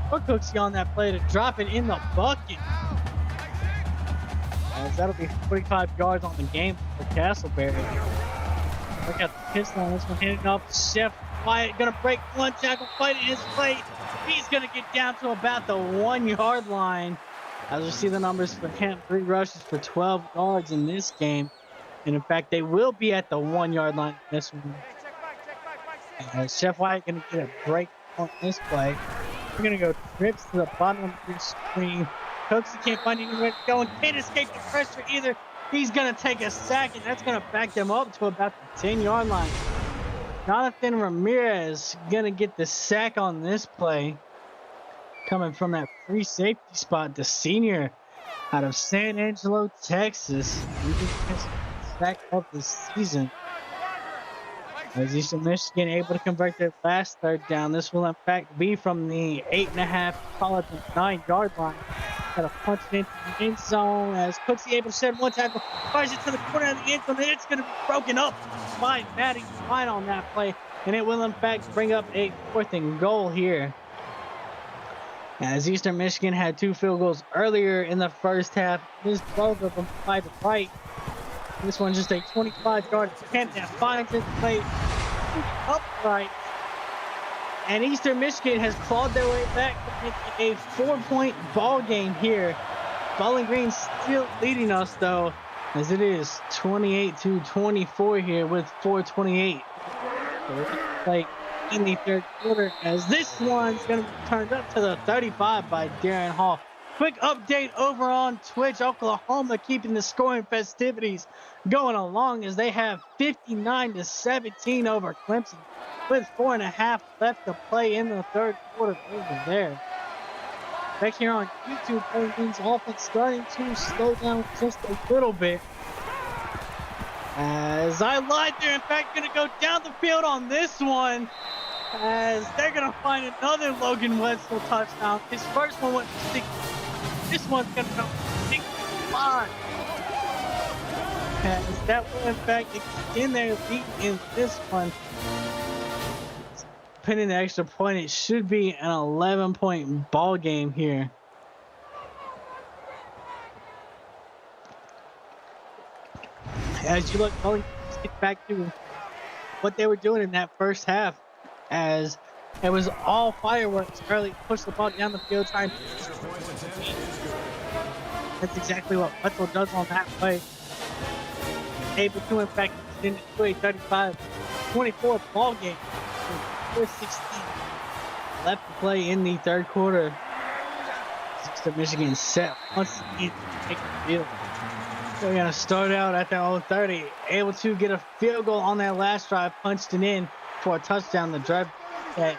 for Cooksey on that play to drop it in the bucket. As that'll be 45 yards on the game for Castleberry. Look at the pistol on this one, hitting up Chef Wyatt, gonna break 1 tackle, fighting his plate. He's gonna get down to about the 1-yard line. As we see the numbers for him, 3 rushes for 12 yards in this game. And in fact, they will be at the 1-yard line in this one. Chef Wyatt gonna get a break on this play. We're gonna go trips to the bottom of your screen. Cooksey can't find anywhere to go and can't escape the pressure either. He's gonna take a sack, and that's gonna back them up to about the 10-yard line. Jonathan Ramirez gonna get the sack on this play. Coming from that free safety spot, the senior out of San Angelo, Texas. He just his sack of the season. As Eastern Michigan able to convert their last 3rd down. This will in fact be from the 8.5, call it the 9-yard line. Got to punch it into the end zone as Cooksey able to shed 1 tackle, fires it to the corner of the end zone, and it's going to be broken up by Matty Fine on that play, and it will in fact bring up a 4th and goal here. As Eastern Michigan had 2 field goals earlier in the first half, missed both of them by the right. This one just a 25-yard attempt that finds its play upright. And Eastern Michigan has clawed their way back to a 4-point ball game here. Bowling Green still leading us though, as it is 28-24 here with 4:28. So we're going to play in the 3rd quarter, as this one's going to be turned up to the 35 by Darren Hall. Quick update over on Twitch. Oklahoma keeping the scoring festivities going along as they have 59-17 over Clemson, with 4.5 left to play in the 3rd quarter over there. Back here on YouTube, Bowling Green's offense starting to slow down just a little bit. As I lied there, in fact, going to go down the field on this one, as they're going to find another Logan Wetzel touchdown. His first one went for 60. This one's going to go 65. As that will in fact extend their lead in this one. Pinning the extra point, it should be an 11-point ball game here. As you look, get back to what they were doing in that first half, as it was all fireworks early, push the ball down the field, trying to. That's exactly what Wetzel does on that play. Able to, in fact, extend it to a 35-24 ball game. 4:16 left to play in the third quarter. Michigan set once again to take the field. So we're going to start out at their own 30. Able to get a field goal on that last drive, punched it in for a touchdown. The drive that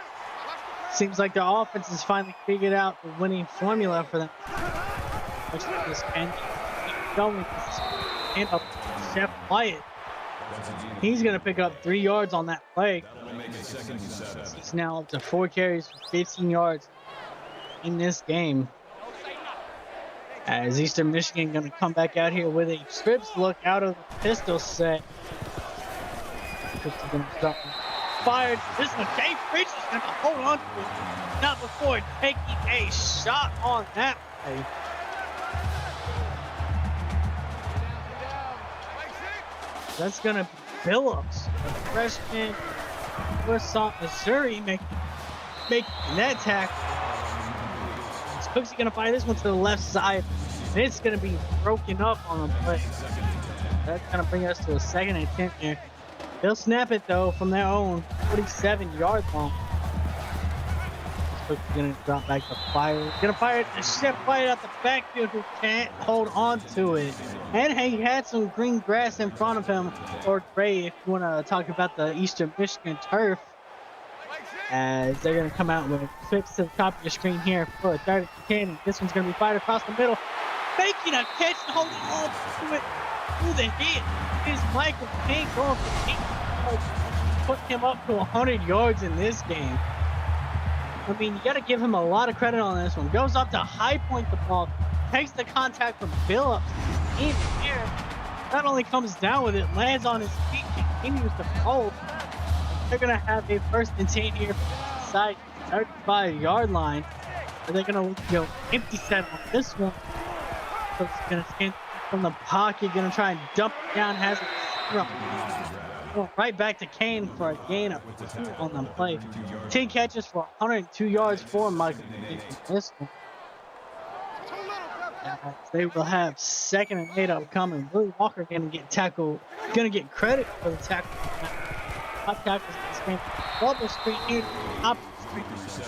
seems like their offense has finally figured out the winning formula for them. And going and up Chef Wyatt. He's going to pick up 3 yards on that play. He's now up to 4 carries for 15 yards in this game. As Eastern Michigan going to come back out here with a trips look out of the pistol set. Fired. This one, Dave Bridges is going to hold on to it. Not before taking a shot on that play. That's going to be Phillips, a freshman, South Missouri, making that tackle. Cooksey going to fire this one to the left side. And it's going to be broken up on the play. That's going to bring us to a 2nd and 10 here. They'll snap it, though, from their own 47-yard line. Cooksey going to drop back to fire. Going to fire it to Chef White out the backfield, who can't hold on to it. And he had some green grass in front of him, or gray, if you want to talk about the Eastern Michigan turf. As they're going to come out with trips to the top of your screen here for a 3rd and 10. This one's going to be fired across the middle. Making a catch and holding on to it through the hit is Michael King going for 8 yards, putting him up to 100 yards in this game. I mean, you got to give him a lot of credit on this one. Goes up to high point the ball, takes the contact from Phillips in the air. Not only comes down with it, lands on his feet, continues to hold. They're going to have a 1st and 10 here from the side 35-yard line. Are they going to go empty set on this one? So it's going to scan from the pocket, going to try and dump it down, has it right back to Kane for a gain of 2 on the play. 10 catches for 102 yards for Michael. This one. They will have 2nd and 8 upcoming. Willie Walker going to get tackled, going to get credit for the tackle. Top tackles on the screen. Double screen here, top screen.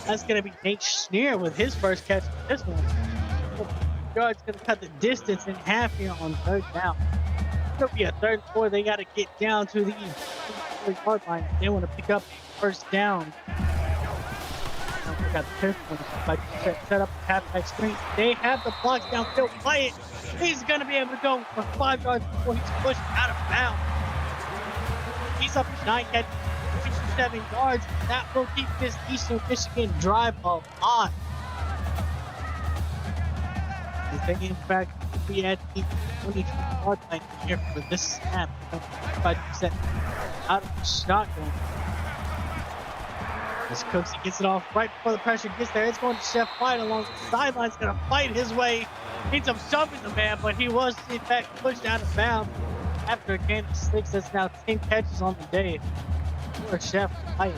That's going to be Nate Schneer with his first catch. This one. Guard's going to cut the distance in half here on 3rd down. It'll be a 3rd and 4. They got to get down to the 3-yard line. They want to pick up a 1st down. They got the fifth one. Set up the halfback screen. They have the blocks downfield. Play it. He's going to be able to go for 5 yards before he's pushed out of bounds. He's up to 9 catches, 57 yards. That will keep this Eastern Michigan drive alive. They in fact be at the 20-yard line here for this snap. 5% out of the shotgun. As Cooksey gets it off right before the pressure gets there, it's going to Chef White along the sidelines, going to fight his way. Needs some jumping the man, but he was in fact pushed out of bounds. After a gain of 6, that's now 10 catches on the day for Chef White.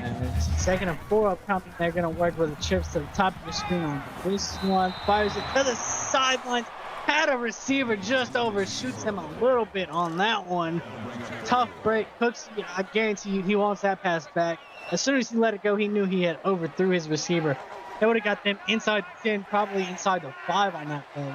And it's 2nd and 4 upcoming. They're going to work with the chips to the top of the screen on this one. Fires it to the sidelines. Had a receiver just overshoots him a little bit on that one. Tough break. Cooksey, I guarantee you he wants that pass back. As soon as he let it go, he knew he had overthrew his receiver. They would have got them inside the 10, probably inside the 5 on that play.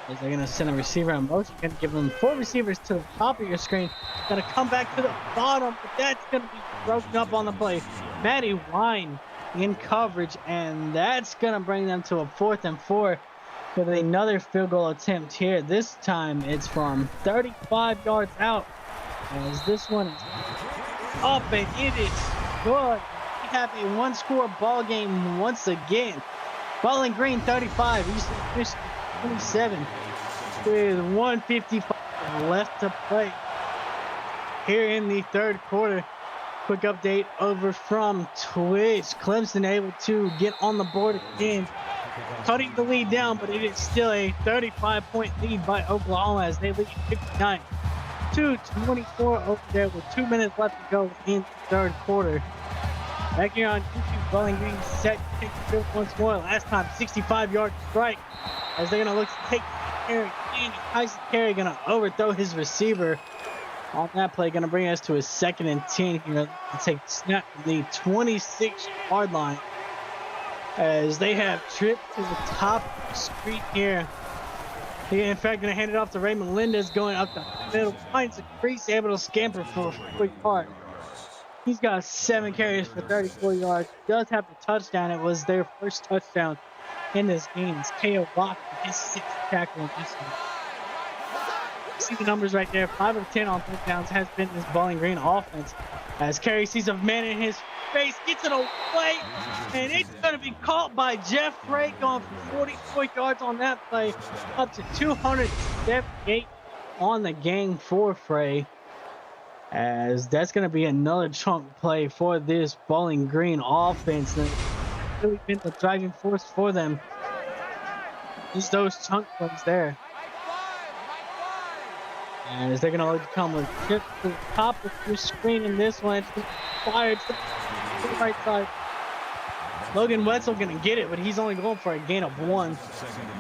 As they're going to send a receiver in motion, going to give them 4 receivers to the top of your screen. Going to come back to the bottom, but that's going to be broken up on the play. Matty Wine in coverage, and that's going to bring them to a 4th and 4 with another field goal attempt here. This time it's from 35 yards out, as this one is up, and it is good. We have a 1-score ball game once again. Bowling Green 35, Eastern Michigan 27 with 1:55 left to play here in the third quarter. Quick update over from Twitch. Clemson able to get on the board again, cutting the lead down, but it is still a 35-point lead by Oklahoma as they lead 59-24 over there with 2 minutes left to go in the third quarter. Back here on YouTube, Bowling Green set to take the field once more. Last time, 65-yard strike as they're going to look to take Carey. Tyson Carey going to overthrow his receiver on that play. Going to bring us to a 2nd and 10 here. Let's take snap from the 26-yard line as they have tripped to the top of the screen here. He, in fact, going to hand it off to Ray Melendez going up the middle. Finds a crease, able to scamper for a quick part. He's got 7 carries for 34 yards. Does have the touchdown. It was their first touchdown in this game. It's K.O. Bach with his 6th tackle in this one. See the numbers right there. 5 of 10 on third downs has been this Bowling Green offense. As Carey sees a man in his face, gets it away, and it's going to be caught by Jeff Frey, going for 44 yards on that play, up to 278 on the game for Frey. As that's going to be another chunk play for this Bowling Green offense. And really been the driving force for them. Just those chunk plays there. As they're going to come with tip to the top of your screen in this one. It's fired to the right side. Logan Wetzel going to get it, but he's only going for a gain of 1.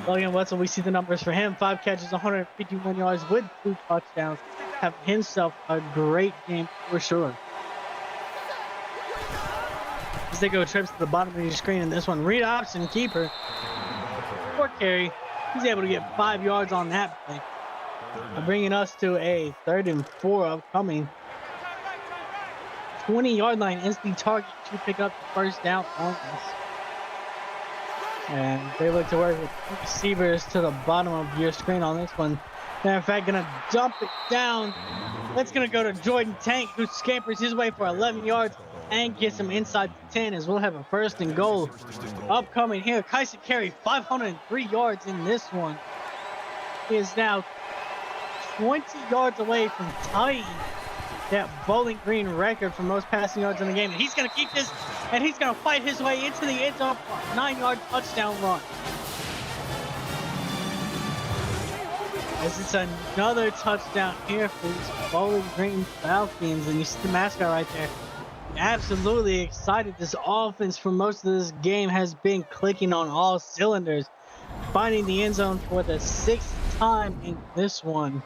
Logan Wetzel, we see the numbers for him. 5 catches, 151 yards with 2 touchdowns. Have himself a great game for sure. As they go trips to the bottom of your screen in this one, read option keeper for Carey. He's able to get 5 yards on that play, bringing us to a 3rd and 4 upcoming. 20-yard line is the target to pick up the first down on this. And they look to work with receivers to the bottom of your screen on this one. They're in fact gonna dump it down. That's gonna go to Jordan Tank, who scampers his way for 11 yards and gets him inside the 10 as we'll have a 1st and goal upcoming here. Tyson Carey, 503 yards in this one. He is now 20 yards away from tying that Bowling Green record for most passing yards in the game. And he's gonna keep this, and he's gonna fight his way into the end zone for a 9-yard touchdown run. As it's another touchdown here for these Bowling Green Falcons. And you see the mascot right there. Absolutely excited. This offense for most of this game has been clicking on all cylinders. Finding the end zone for the 6th time in this one.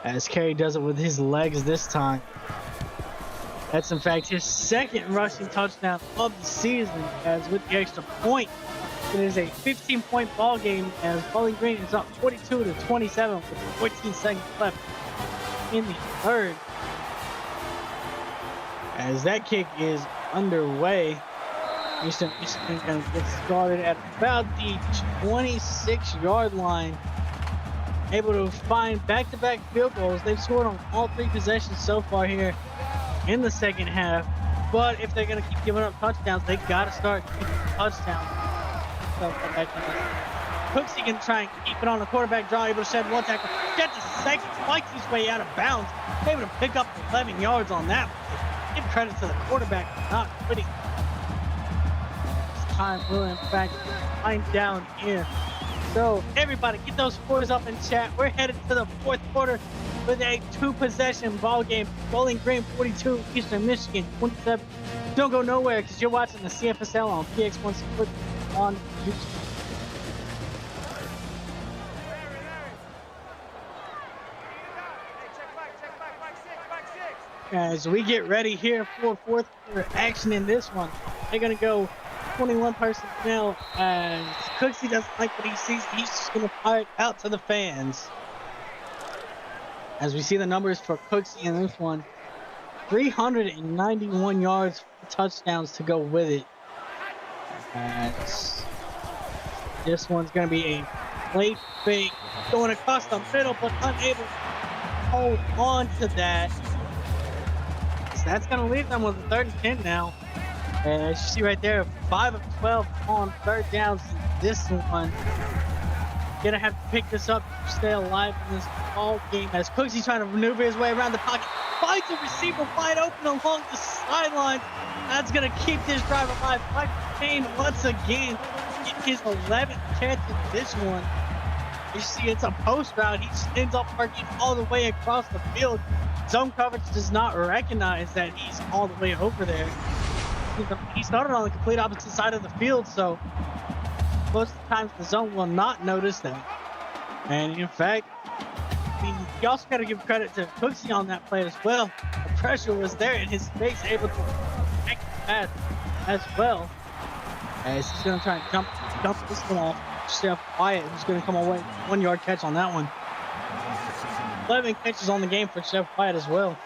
As Carey does it with his legs this time. That's in fact his 2nd rushing touchdown of the season. As with the extra point, it is a 15-point ball game as Bowling Green is up 42-27 with 14 seconds left in the 3rd. As that kick is underway, Eastern Michigan going to get started at about the 26-yard line. Able to find back-to-back field goals. They've scored on all 3 possessions so far here in the 2nd half. But if they're going to keep giving up touchdowns, they got to start kicking touchdowns. Cooksey can try and keep it on the quarterback draw, able to shed 1 tackle. Gets a 2nd, spikes his way out of bounds. Able to pick up 11 yards on that. Give credit to the quarterback for not quitting. This time will in fact wind down here. So everybody get those scores up in chat. We're headed to the 4th quarter with a 2-possession ball game. Bowling Green 42, Eastern Michigan 27. Don't go nowhere because you're watching the CFSL on PX1 Sports on YouTube. As we get ready here for 4th quarter action in this one, they're going to go 21 personnel as Cooksey doesn't like what he sees. He's just going to fire it out to the fans. As we see the numbers for Cooksey in this one, 391 yards, 4 touchdowns to go with it. As this one's going to be a late fake going across the middle, but unable to hold on to that. So that's going to leave them with a 3rd and 10 now. And as you see right there, 5 of 12 on 3rd downs. this one. Gonna have to pick this up to stay alive in this ball game as Cooksy's trying to maneuver his way around the pocket. Finds a receiver wide open along the sideline. That's gonna keep this drive alive. Michael Kane once again get his 11th catch in this one. You see, it's a post route. He spins up parking all the way across the field. Zone coverage does not recognize that he's all the way over there. He started on the complete opposite side of the field, so most of the times the zone will not notice that. And in fact, you also got to give credit to Cooksey on that play as well. The pressure was there in his face, able to make the pass as well. As he's going to try and dump this one off. Chef Wyatt, who's going to come away 1 yard catch on that one. 11 catches on the game for Chef Wyatt as well.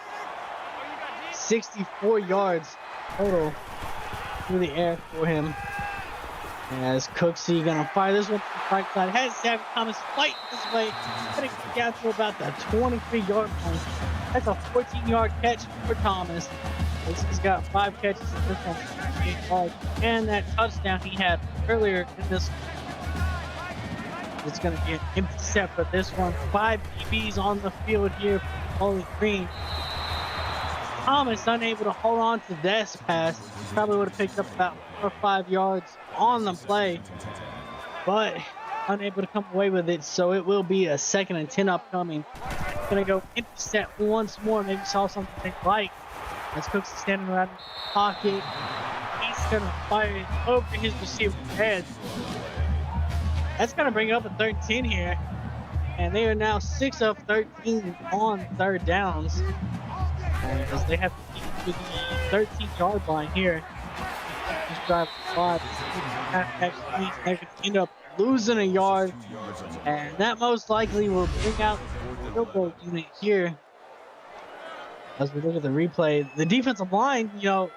64 yards total through the air for him. As Cooksey gonna fire this one to the right side. Has Savage Thomas fighting this way. Gonna get down to about the 23-yard line. That's a 14-yard catch for Thomas. He's got 5 catches in this one. And that touchdown he had earlier in this one. It's gonna be an empty set for this one. 5 DBs on the field here for Bowling Green. Thomas unable to hold on to this pass. Probably would have picked up about 4 or 5 yards on the play, but unable to come away with it. So it will be a 2nd and 10 upcoming. Gonna go empty set once more. Maybe saw something they like. As Cooks is standing around in the pocket, he's gonna fire it over his receiver's head. That's gonna bring up a 3rd and 10 here, and they are now 6 of 13 on 3rd downs. As they have to keep to the 13-yard line here. Just drive 5. They could end up losing a yard, and that most likely will bring out the field goal unit here. As we look at the replay, the defensive line,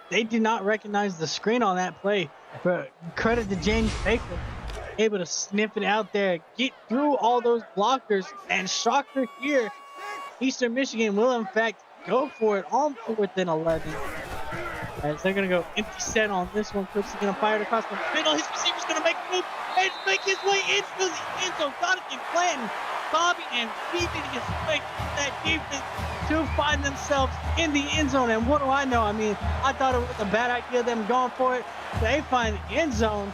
they did not recognize the screen on that play. But credit to James Baker, able to sniff it out there, get through all those blockers, and shocker here, Eastern Michigan will in fact go for it on 4th and 11. As they're going to go empty set on this one. Cooks is going to fire it across the middle. His receiver's going to make a move and make his way into the end zone. Donovan Clanton bobbing and weaving his way through that defense to find themselves in the end zone. And what do I know? I mean, I thought it was a bad idea them going for it. They find the end zone,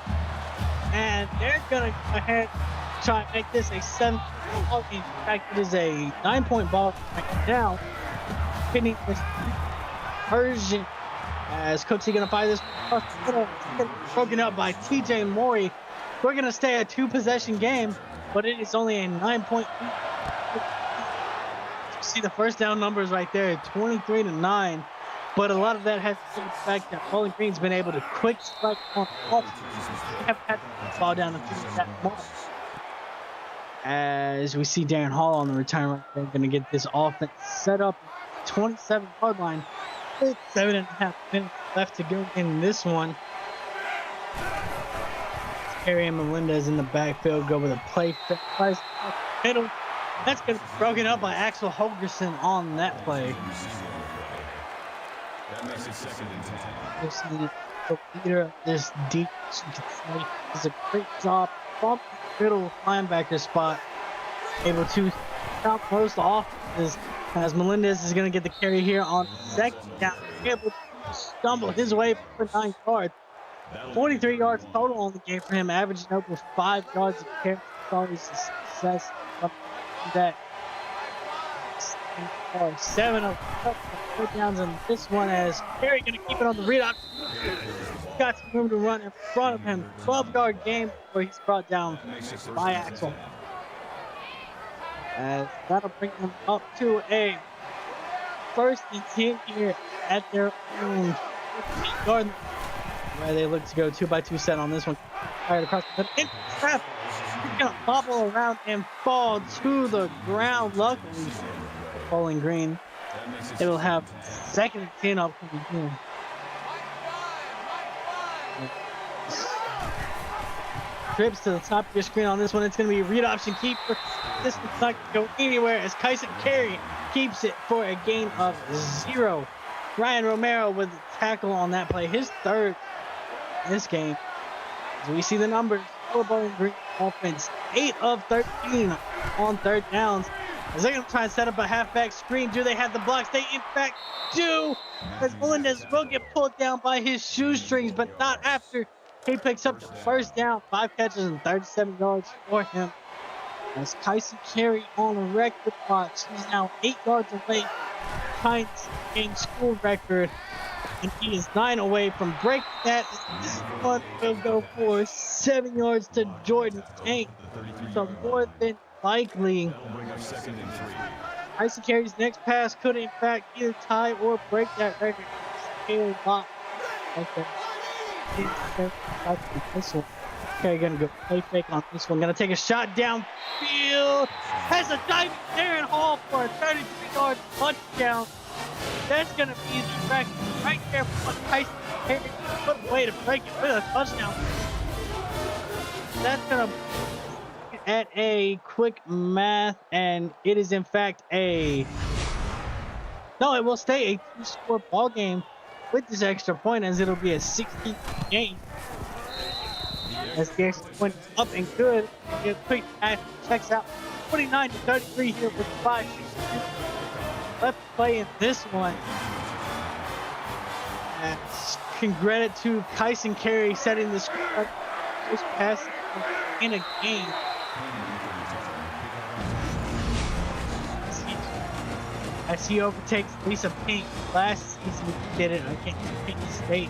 and they're going to go ahead and try and make this a 7-point ball game. In fact, it is a 9-point ball right now. Pinning this Persian. As Cooksey gonna fire this broken up by TJ Morey. We're gonna stay a 2-possession game, but it is only a 9-point. You see the first down numbers right there, 23-9. But a lot of that has to do with the fact that Bowling Green's been able to quick strike on offense. They haven't had to fall down and finish that mark. As we see Darren Hall on the return right there, gonna get this offense set up 27-yard line. 7.5 minutes left to go in this one. Terry and Melendez in the backfield go with a play middle. That's going to be broken up by Axel Holgerson on that play. That makes it 2nd and 10. You'll see the leader of this defense, you can say, does a great job from the middle linebacker spot, able to stop most offenses. As Melendez is going to get the carry here on 2nd down, able to stumble his way for 9 yards. 43 yards total on the game for him, averaging over 5 yards of carry. It's always a success. That 7 of 4 downs in this one, as Perry going to keep it on the read option. Got some room to run in front of him. 12-yard game where he's brought down by Axel. As that'll bring them up to a 1st and 10 here at their own 15-yard, where they look to go 2-by-2 set on this one. Fired across the middle. Trap. He's gonna bobble around and fall to the ground. Luckily, Bowling Green. They will have 2nd and 10 upcoming here. Trips to the top of your screen on this one. It's going to be a read option keeper. This one's not going to go anywhere as Kyson Carey keeps it for a gain of 0. Ryan Romero with the tackle on that play. His 3rd in this game. As we see the numbers, for Bowling Green offense. 8 of 13 on third downs. As they're going to try and set up a halfback screen. Do they have the blocks? They, in fact, do. As Melendez will get pulled down by his shoestrings, but not after he picks up the first down. 5 catches and 37 yards for him. As Tyson Carey on a record watch. He's now 8 yards away from game school record. And he is 9 away from breaking that. This one will go for 7 yards to Jordan Tank. So more than likely, Tyson Carey's next pass could in fact either tie or break that record. Okay. This one. Okay, gonna go play fake on this one. Gonna take a shot downfield. Has a diving Darren Hall for a 33-yard touchdown. That's gonna be the record right there for Tyson Carey. What a way to break it with a touchdown. That's gonna be at a quick math, and it is in fact it will stay a 2-score ball game with this extra point, as it'll be a 16 game. As the extra point is up and good. A quick pass checks out 29-33 here with 5 left to play in this one. And can credit to Tyson Carey setting the score first pass in a game. As he overtakes Lisa Pink. Last season he did it against Pink State.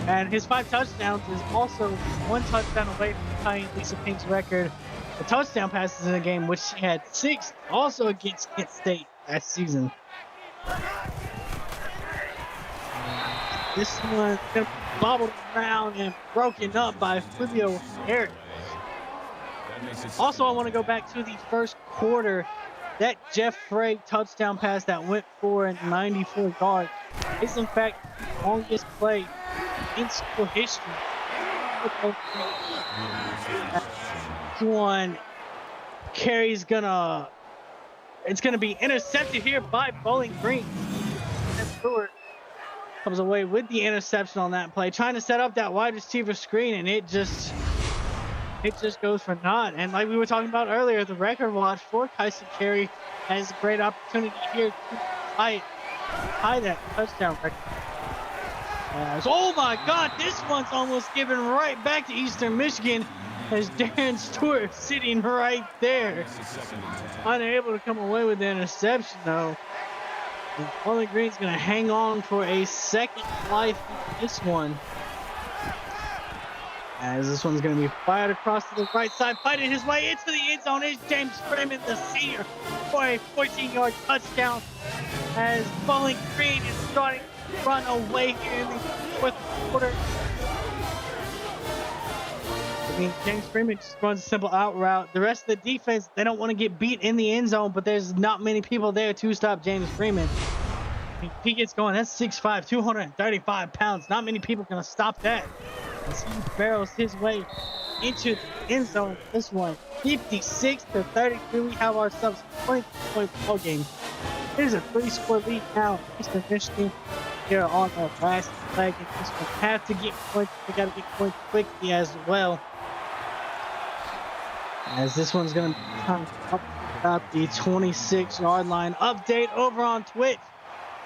And his 5 touchdowns is also 1 touchdown away from tying Lisa Pink's record. The touchdown passes in a game, which she had 6 also against Kent State last season. This one gonna be bobbled around and broken up by Julio Harris. Also, I want to go back to the first quarter. That Jeff Frey touchdown pass that went for 94 yards is in fact the longest play in school history. One Carey's it's gonna be intercepted here by Bowling Green. And Stewart comes away with the interception on that play, trying to set up that wide receiver screen, and it just goes for naught. And like we were talking about earlier, the record watch for Tyson Carey has a great opportunity here to tie that touchdown record. Oh my God, this one's almost given right back to Eastern Michigan, as Darren Stewart sitting right there. Unable to come away with the interception though. And Bowling Green's going to hang on for a second life in this one. As this one's going to be fired across to the right side, fighting his way into the end zone is James Freeman, the senior, for a 14-yard touchdown. As Bowling Green is starting to run away here in the fourth quarter. I mean, James Freeman just runs a simple out route. The rest of the defense, they don't want to get beat in the end zone, but there's not many people there to stop James Freeman. If he gets going, that's 6'5", 235 pounds. Not many people can stop that. As he barrels his way into the end zone. This one, 56-33. We have ourselves a 20-point ball game. It is a 3-score lead now. Eastern Michigan here on the last leg. And this one have to get points. They got to get points quickly as well. As this one's going to come up about the 26-yard line. Update over on Twitch.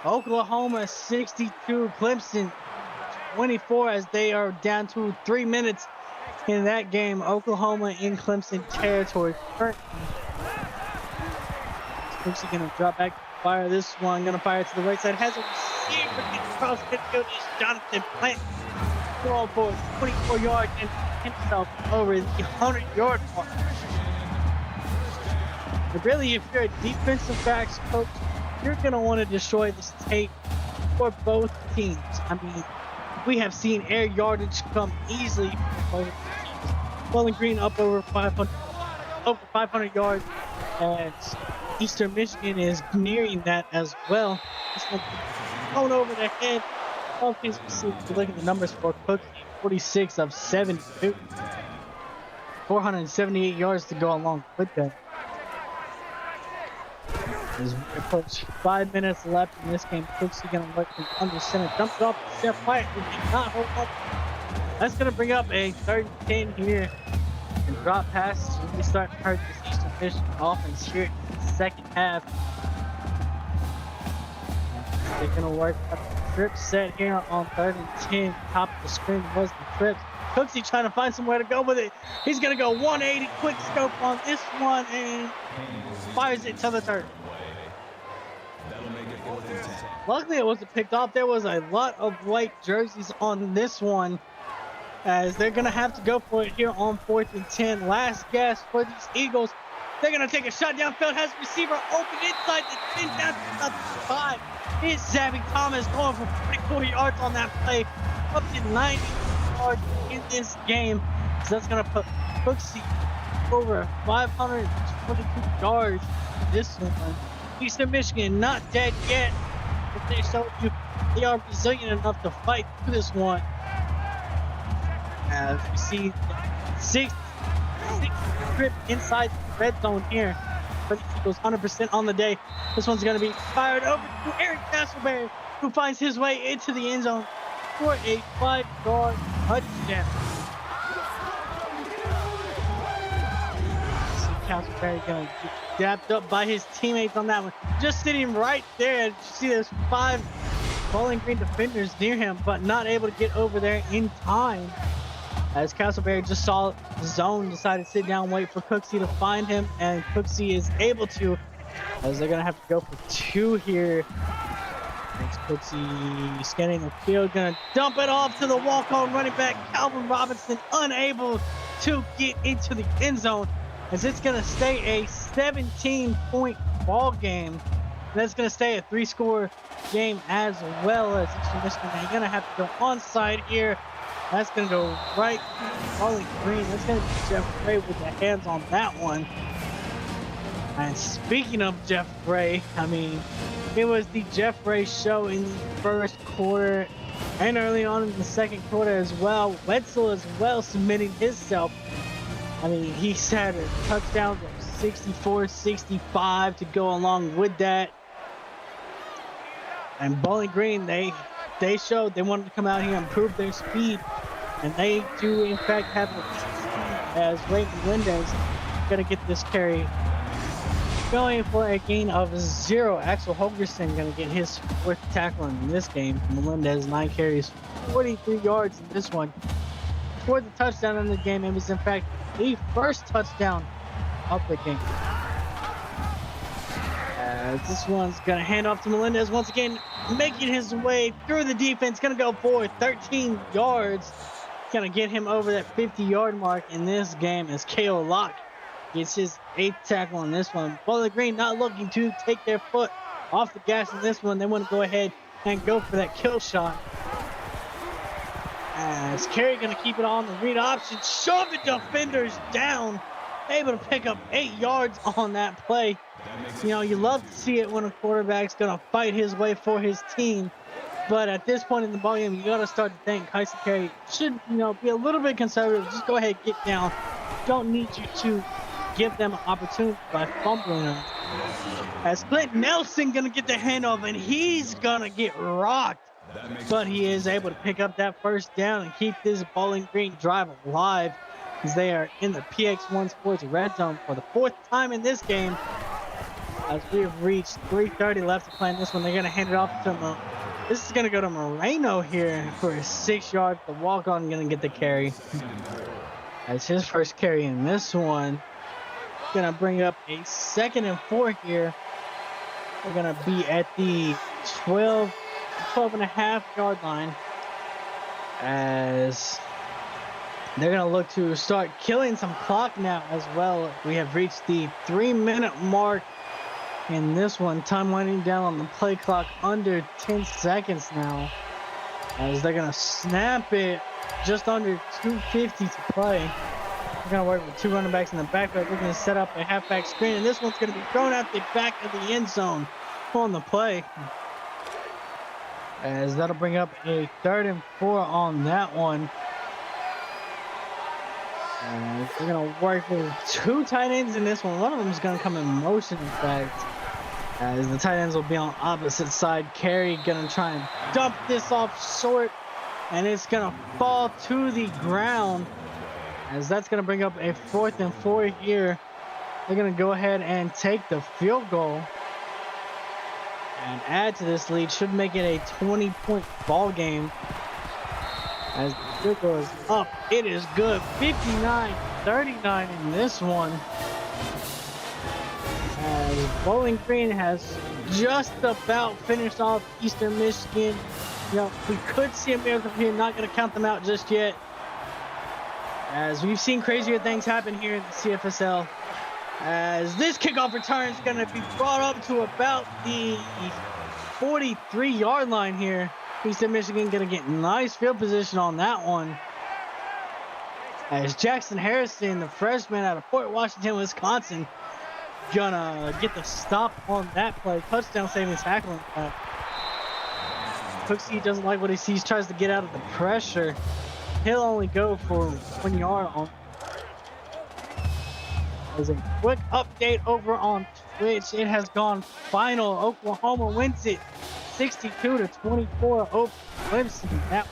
Oklahoma 62, Clemson 24, as they are down to 3 minutes in that game. Oklahoma in Clemson territory. Clemson going to drop back to fire this one. Going to fire to the right side. Has a receiver across midfield. Is Jonathan Plant. Throw for 24 yards and himself over the 100-yard mark. But really, if you're a defensive backs coach, you're going to want to destroy this tape for both teams. I mean, we have seen air yardage come easily for both teams. Bowling Green up over 500 yards, and Eastern Michigan is nearing that as well. This one thrown over the head of his receiver. Look at the numbers for Cook, 46 of 72. 478 yards to go along with that. As we approach 5 minutes left in this game, Cook's going to look from under center. Dump it off to Jeff White, who did not hold up That's gonna bring up a 3rd and 10 here, and drop passes really start to hurt this Eastern Michigan offense here in the second half. They're gonna work up the trip set here on 3rd and 10. Top of the screen was the trips. Cooksey trying to find somewhere to go with it. He's gonna go 180 quick scope on this one and fires it to the turf. Luckily it wasn't picked off. There was a lot of white jerseys on this one, as they're gonna have to go for it here on 4th and 10. Last gasp for these Eagles. They're gonna take a shot downfield. Has receiver open inside the 10 down to the 5. It's Zabby Thomas going for 44 yards on that play, up to 90 yards in this game. So that's gonna put Cooksey over 522 yards in this one. Eastern Michigan not dead yet, but they showed you they are resilient enough to fight through this one. As we see 6 trip inside the red zone here. But he goes 100% on the day. This one's going to be fired over to Eric Castleberry, who finds his way into the end zone for a 5-yard touchdown. Castleberry going to get dapped up by his teammates on that one. Just sitting right there. You see there's 5 Bowling Green defenders near him, but not able to get over there in time. As Castleberry just saw the zone, decided to sit down, wait for Cooksey to find him, and Cooksey is able to, as they're going to have to go for 2 here. As Cooksey scanning the field, going to dump it off to the walk-on running back, Calvin Robinson, unable to get into the end zone, as it's going to stay a 17-point ball game. That's going to stay a 3-score game as well, as Eastern Michigan are going to have to go onside here. That's going to go right to Bowling Green. That's going to be Jeff Gray with the hands on that one. And speaking of Jeff Gray, I mean, it was the Jeff Gray show in the first quarter and early on in the second quarter as well. Wetzel as well submitting himself. I mean, he had a touchdown of 64-65 to go along with that. And Bowling Green, they showed they wanted to come out here and prove their speed. And they do, in fact, have the speed, as Ray Melendez going to get this carry going for a gain of 0. Axel Holgerson going to get his 4th tackle in this game. Melendez 9 carries, 43 yards in this one. For the touchdown in the game, it was, in fact, the first touchdown of the game. This one's going to hand off to Melendez once again, making his way through the defense. Going to go for 13 yards. Going to get him over that 50-yard mark in this game as K.O. Locke gets his 8th tackle in this one. Bowling Green not looking to take their foot off the gas in this one. They want to go ahead and go for that kill shot. As Carey going to keep it on the read option. Shove the defenders down. Able to pick up 8 yards on that play. You know, you love to see it when a quarterback's going to fight his way for his team. But at this point in the ball game, you got to start to think Tyson Carey should, you know, be a little bit conservative. Just go ahead, get down. Don't need you to give them an opportunity by fumbling them. As Clint Nelson going to get the handoff, and he's going to get rocked. But he is able to pick up that first down and keep this Bowling Green drive alive, as they are in the PX1 Sports red zone for the 4th time in this game. As we have reached 3:30 left to play in this one, they're going to hand it off to this is going to go to Moreno here for a 6-yard. The walk-on going to get the carry. That's his first carry in this one. Going to bring up a 2nd and 4 here. They're going to be at the 12.5-yard line, as they're going to look to start killing some clock now as well. We have reached the 3-minute mark in this one. Time winding down on the play clock, under 10 seconds now, as they're going to snap it just under 2:50 to play. They're going to work with 2 running backs in the backfield. They're going to set up a halfback screen, and this one's going to be thrown out the back of the end zone on the play, as that'll bring up a 3rd and 4 on that one. And they're going to work with 2 tight ends in this one. One of them is going to come in motion, in fact, as the tight ends will be on opposite side. Carey going to try and dump this off short and it's gonna fall to the ground, as that's gonna bring up a 4th and 4 here. They're gonna go ahead and take the field goal and add to this lead. Should make it a 20-point ball game. As the field goal is up, it is good. 59-39 in this one. As Bowling Green has just about finished off Eastern Michigan. You know, we could see a miracle here. Not going to count them out just yet, as we've seen crazier things happen here in the CFSL. As this kickoff return is going to be brought up to about the 43-yard line here. Eastern Michigan going to get nice field position on that one. As Jackson Harrison, the freshman out of Fort Washington, Wisconsin, gonna get the stop on that play. Touchdown saving tackle. Cooksey doesn't like what he sees, tries to get out of the pressure. He'll only go for 1 yard on. As a quick update over on Twitch, it has gone final. Oklahoma wins it 62-24 over Clemson.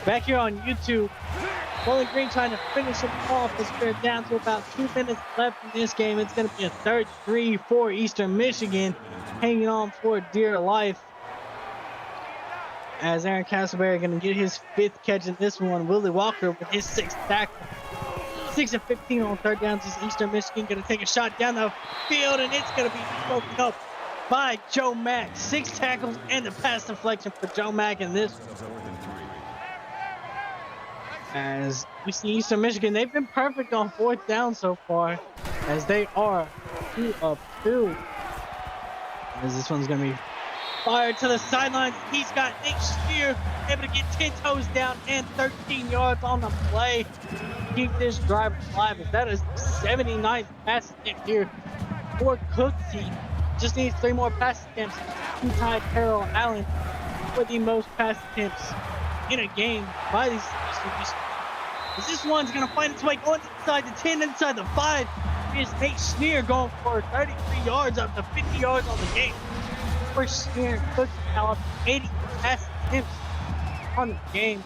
Back here on YouTube, Bowling Green trying to finish it off as we're down to about 2 minutes left in this game. It's going to be a 3rd for Eastern Michigan, hanging on for dear life. As Aaron Castleberry going to get his 5th catch in this one. Willie Walker with his 6th tackle. 6 of 15 on 3rd downs as Eastern Michigan going to take a shot down the field, and it's going to be broken up by Joe Mack. 6 tackles and a pass deflection for Joe Mack in this one. As we see Eastern Michigan, they've been perfect on 4th down so far, as they are 2 of 2. As this one's going to be fired to the sidelines. He's got Nate Spear able to get 10 toes down and 13 yards on the play. Keep this drive alive, as that is 79th pass attempt here for Cooksey. Just needs 3 more pass attempts to tie Carroll Allen for the most pass attempts in a game by these Eastern Michigan. This one's going to find its way going inside the 10, inside the 5. Here's Nate Schneer going for 33 yards up to 50 yards on the game. For Schneer, Cooksey now up to 80 pass attempts on the game.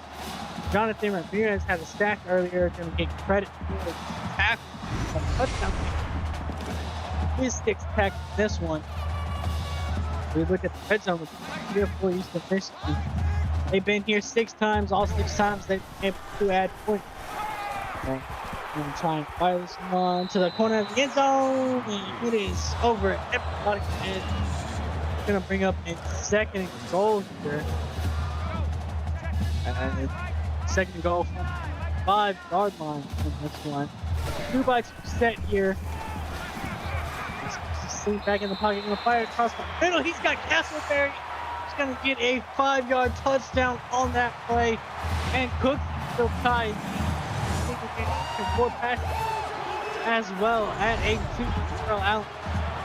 Jonathan Ramirez had a stack earlier, going to get credit for the tackle. Touchdown. His 6th tackle in this one. We look at the red zone with 3 or 4 Eastern Michigan. They've been here 6 times. All 6 times they've been able to add points. Okay. I'm going to try and fire this one to the corner of the end zone. And it is over everybody's head. Going to bring up a 2nd and goal here. And 2nd and goal from the 5-yard line in this one. 2-by-2 set here. Sling back in the pocket, going to fire across the middle. He's got Castleberry. He's going to get a 5-yard touchdown on that play. And Cook still tied. 4 passes as well at 82 for Carroll Allen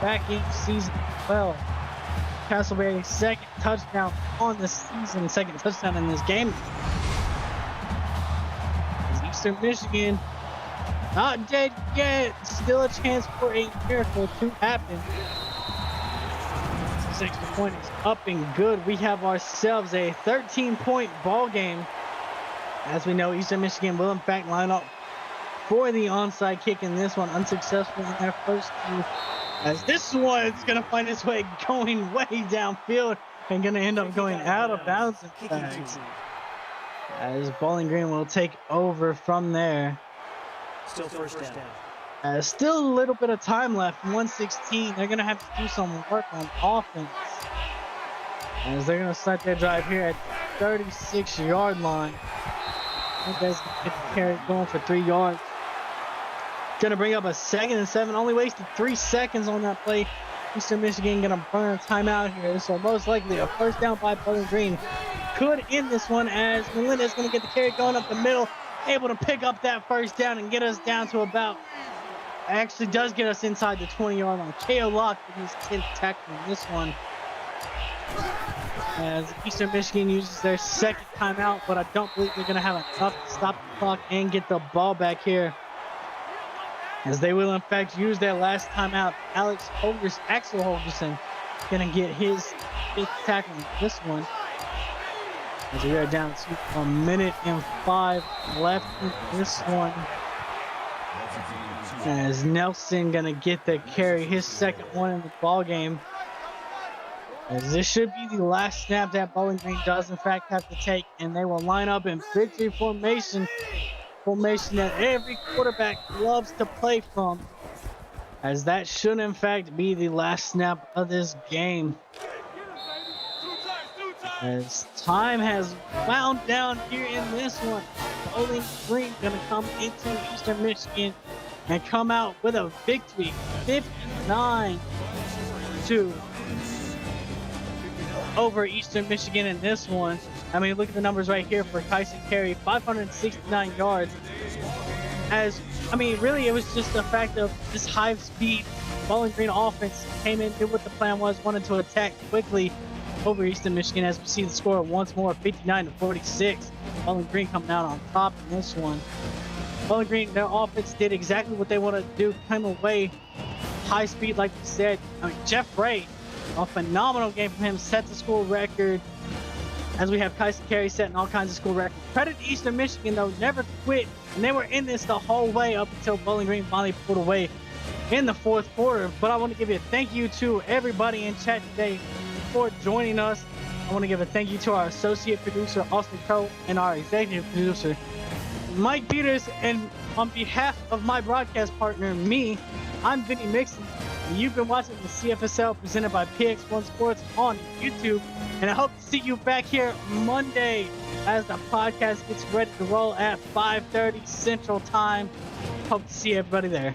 back in season 12. Castleberry's 2nd touchdown on the season, 2nd touchdown in this game. Eastern Michigan not dead yet. Still a chance for a miracle to happen. 6 extra point is up and good. We have ourselves a 13-point ball game. As we know, Eastern Michigan will in fact line up for the onside kick in this one. Unsuccessful in their first 2. As this one is going to find its way going way downfield and going to end up going out of bounds. In fact, as Bowling Green will take over from there. Still first down. Still a little bit of time left. 1:16. They're going to have to do some work on offense. As they're going to start their drive here at 36-yard line. I think that's going to get the carry going for 3 yards. Going to bring up a 2nd and 7. Only wasted 3 seconds on that play. Eastern Michigan going to burn a timeout here. So most likely a first down by Bowling Green could end this one, as Melendez going to get the carry going up the middle. Able to pick up that first down and get us down to about, actually does get us inside the 20-yard line. KO Locke with his 10th tackle in this one. As Eastern Michigan uses their 2nd timeout, but I don't believe they're going to have enough to stop the clock and get the ball back here. As they will in fact use their last timeout. Axel Holgerson going to get his 5th tackle in this one. As we are down to 1:05 left in this one. As Nelson gonna get the carry, his second one in the ball game. As this should be the last snap that Bowling Green does in fact have to take, and they will line up in victory formation that every quarterback loves to play from, as that should in fact be the last snap of this game. As time has wound down here in this one, Bowling Green gonna come into Eastern Michigan and come out with a victory, 59-2 over Eastern Michigan in this one. I mean, look at the numbers right here for Tyson Carey, 569 yards. As, I mean, really it was just the fact of this high speed Bowling Green offense came in, did what the plan was, wanted to attack quickly over Eastern Michigan. As we see the score once more, 59-46. Bowling Green coming out on top in this one. Bowling Green, their offense did exactly what they wanted to do, came away high speed like we said. I mean, Jeff Ray, a phenomenal game from him, set the school record. As we have Tyson Carey setting all kinds of school records. Credit to Eastern Michigan though, never quit, and they were in this the whole way up until Bowling Green finally pulled away in the fourth quarter. But I want to give you a thank you to everybody in chat today for joining us. I want to give a thank you to our associate producer Austin Crow and our executive producer Mike Peters, and on behalf of my broadcast partner, me, I'm Vinny Mixon, and you've been watching the CFSL presented by PX1 Sports on YouTube, and I hope to see you back here Monday as the podcast gets ready to roll at 5:30 Central Time. Hope to see everybody there.